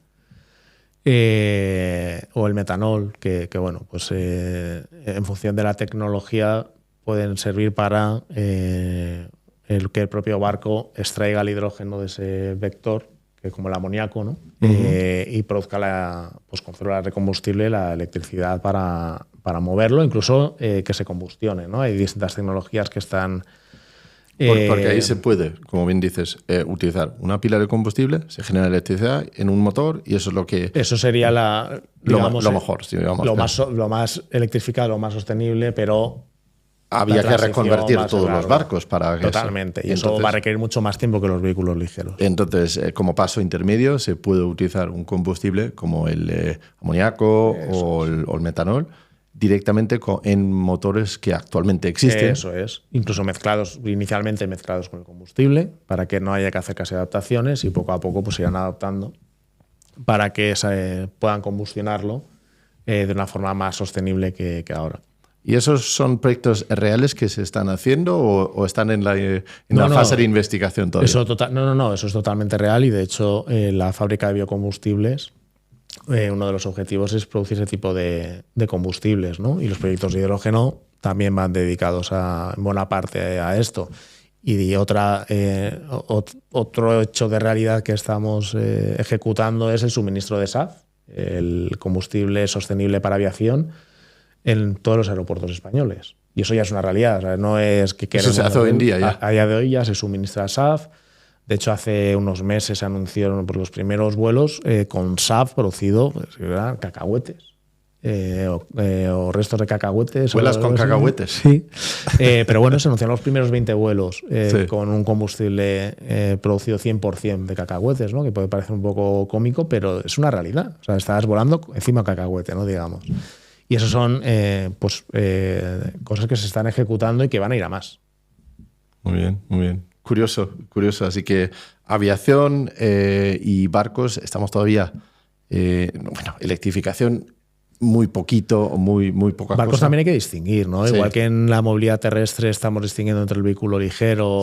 S2: o el metanol, que bueno, pues en función de la tecnología pueden servir para que el propio barco extraiga el hidrógeno de ese vector, que como el amoníaco, ¿no? Y produzca pues con células de combustible la electricidad para moverlo, incluso que se combustione, ¿no? Hay distintas tecnologías que están...
S1: Porque ahí se puede, como bien dices, utilizar una pila de combustible, se genera electricidad en un motor, y eso es lo que...
S2: Eso sería
S1: lo mejor, sí, digamos.
S2: Lo más electrificado, lo más sostenible, pero...
S1: Había que reconvertir todos los barcos para que...
S2: Totalmente, y eso va a requerir mucho más tiempo que los vehículos ligeros.
S1: Entonces, como paso intermedio, se puede utilizar un combustible como el amoníaco o el metanol directamente en motores que actualmente existen.
S2: Eso es. Incluso inicialmente mezclados con el combustible, para que no haya que hacer casi adaptaciones, y poco a poco pues irán adaptando para que puedan combustionarlo de una forma más sostenible que ahora.
S1: ¿Y esos son proyectos reales que se están haciendo o están en la fase de investigación todavía?
S2: Eso es totalmente real, y de hecho la fábrica de biocombustibles, uno de los objetivos es producir ese tipo de combustibles, ¿no? Y los proyectos de hidrógeno también van dedicados en buena parte a esto. Y otro hecho de realidad que estamos ejecutando es el suministro de SAF, el combustible sostenible para aviación, en todos los aeropuertos españoles. Y eso ya es una realidad. O sea, no es que queremos...
S1: Eso se hace hoy en día ya.
S2: A día de hoy ya se suministra SAF. De hecho, hace unos meses se anunciaron por los primeros vuelos con SAF producido, pues, cacahuetes o restos de cacahuetes.
S1: ¿Vuelas con cacahuetes?
S2: Sí. Pero bueno, se anunciaron los primeros 20 vuelos con un combustible producido 100% de cacahuetes, ¿no? Que puede parecer un poco cómico, pero es una realidad. O sea, estás volando encima de cacahuete, ¿no? Digamos. Y eso son cosas que se están ejecutando y que van a ir a más.
S1: Muy bien, muy bien. Curioso. Así que aviación y barcos, estamos todavía... electrificación, muy poquito, muy poca cosa.
S2: Barcos también hay que distinguir, ¿no?
S1: Sí.
S2: Igual que en la movilidad terrestre estamos distinguiendo entre el vehículo ligero,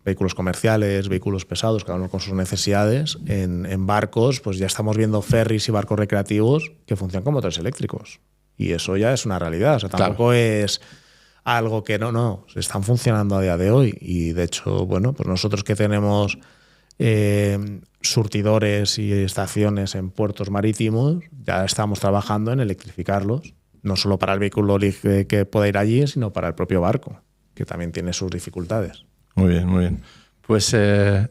S2: vehículos comerciales, vehículos pesados, cada uno con sus necesidades. En barcos, pues ya estamos viendo ferries y barcos recreativos que funcionan con motores eléctricos. Y eso ya es una realidad. O sea, tampoco es algo que no. Están funcionando a día de hoy. Y de hecho, bueno, pues nosotros que tenemos surtidores y estaciones en puertos marítimos, ya estamos trabajando en electrificarlos. No solo para el vehículo que pueda ir allí, sino para el propio barco, que también tiene sus dificultades.
S1: Muy bien. Pues,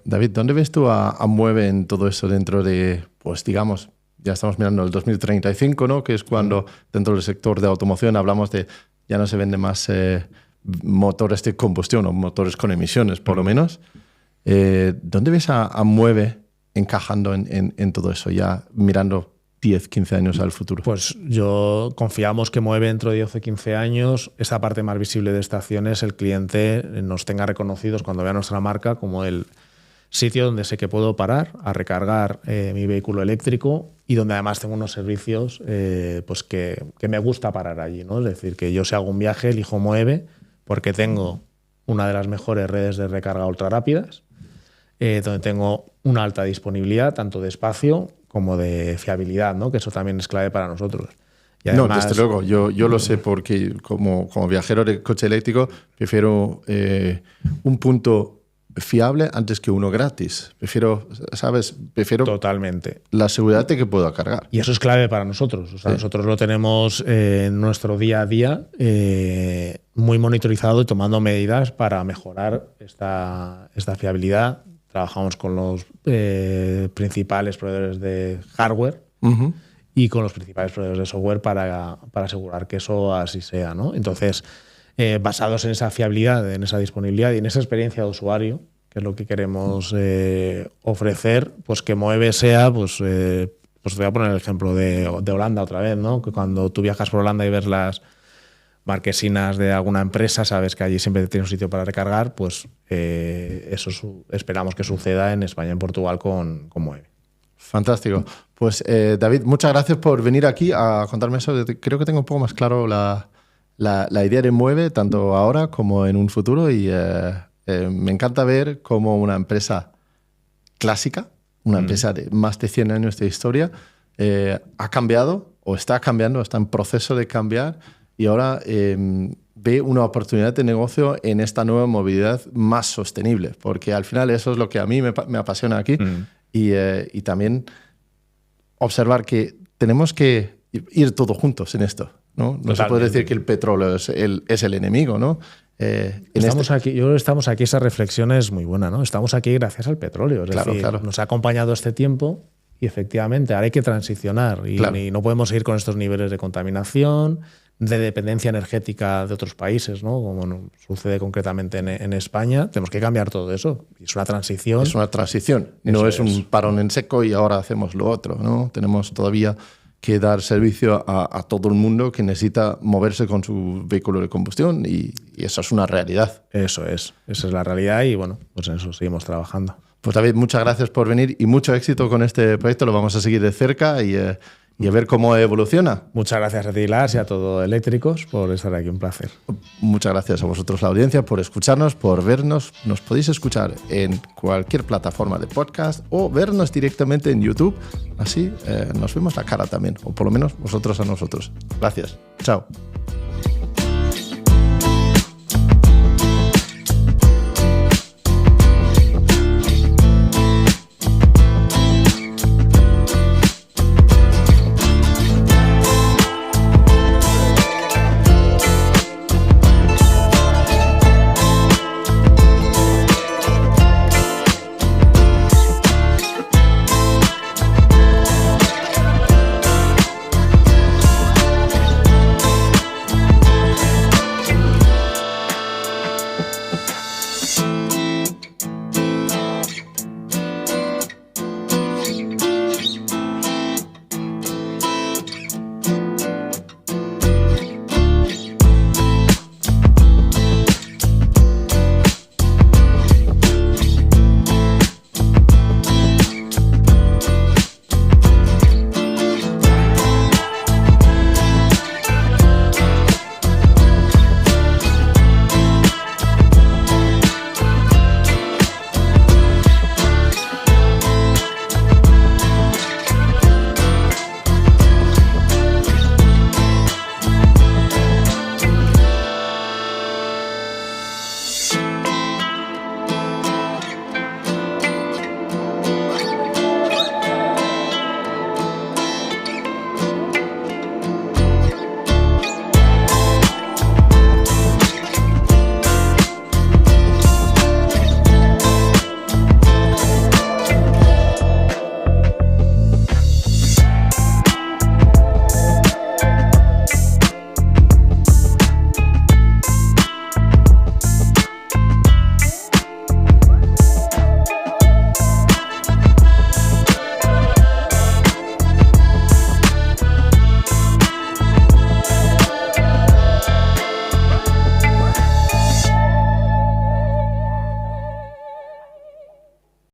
S1: David, ¿dónde ves tú a Moeve en todo eso dentro de, pues digamos, ya estamos mirando el 2035, ¿no? Que es cuando dentro del sector de automoción hablamos de ya no se venden más motores de combustión o motores con emisiones, por lo menos. ¿Dónde ves a Moeve encajando en todo eso, ya mirando 10, 15 años al futuro?
S2: Pues confiamos que Moeve dentro de 10 o 15 años, esa parte más visible de estaciones, el cliente nos tenga reconocidos cuando vea nuestra marca como el sitio donde sé que puedo parar a recargar mi vehículo eléctrico y donde además tengo unos servicios pues que me gusta parar allí, ¿no? Es decir, que yo si hago un viaje elijo Moeve porque tengo una de las mejores redes de recarga ultra rápidas, donde tengo una alta disponibilidad, tanto de espacio como de fiabilidad, ¿no? Que eso también es clave para nosotros. Y además,
S1: no, desde luego, yo lo sé porque como viajero de coche eléctrico prefiero un punto fiable antes que uno gratis. Prefiero
S2: totalmente
S1: la seguridad de que puedo cargar.
S2: Y eso es clave para nosotros. O sea, sí. Nosotros lo tenemos en nuestro día a día muy monitorizado y tomando medidas para mejorar esta fiabilidad. Trabajamos con los principales proveedores de hardware y con los principales proveedores de software para asegurar que eso así sea, ¿no? Entonces, basados en esa fiabilidad, en esa disponibilidad y en esa experiencia de usuario, que es lo que queremos ofrecer, pues que Moeve sea, pues te voy a poner el ejemplo de Holanda otra vez, ¿no? Que cuando tú viajas por Holanda y ves las marquesinas de alguna empresa, sabes que allí siempre tienes un sitio para recargar, pues eso esperamos que suceda en España y en Portugal con Moeve.
S1: Fantástico. Pues David, muchas gracias por venir aquí a contarme eso. Creo que tengo un poco más claro la idea de Moeve, tanto ahora como en un futuro, y me encanta ver cómo una empresa clásica, una empresa de más de 100 años de historia, ha cambiado o está cambiando, está en proceso de cambiar y ahora ve una oportunidad de negocio en esta nueva movilidad más sostenible, porque al final eso es lo que a mí me apasiona aquí y también observar que tenemos que ir todos juntos en esto, ¿no? No se puede decir que el petróleo es el enemigo, ¿no?
S2: Estamos aquí, esa reflexión es muy buena, ¿no? Estamos aquí gracias al petróleo, es decir, nos ha acompañado este tiempo y efectivamente ahora hay que transicionar y no podemos seguir con estos niveles de contaminación, de dependencia energética de otros países, ¿no? Como sucede concretamente en España. Tenemos que cambiar todo eso. Es una transición.
S1: Es una transición, no es un parón en seco y ahora hacemos lo otro, ¿no? Tenemos todavía que dar servicio a todo el mundo que necesita moverse con su vehículo de combustión y eso es una realidad.
S2: Eso es, esa es la realidad y bueno, pues en eso seguimos trabajando.
S1: Pues David, muchas gracias por venir y mucho éxito con este proyecto, lo vamos a seguir de cerca y a ver cómo evoluciona.
S2: Muchas gracias a ti, Lars, y a todo Eléctricos por estar aquí, un placer.
S1: Muchas gracias a vosotros, la audiencia, por escucharnos, por vernos. Nos podéis escuchar en cualquier plataforma de podcast o vernos directamente en YouTube. Así nos vemos la cara también, o por lo menos vosotros a nosotros. Gracias. Chao.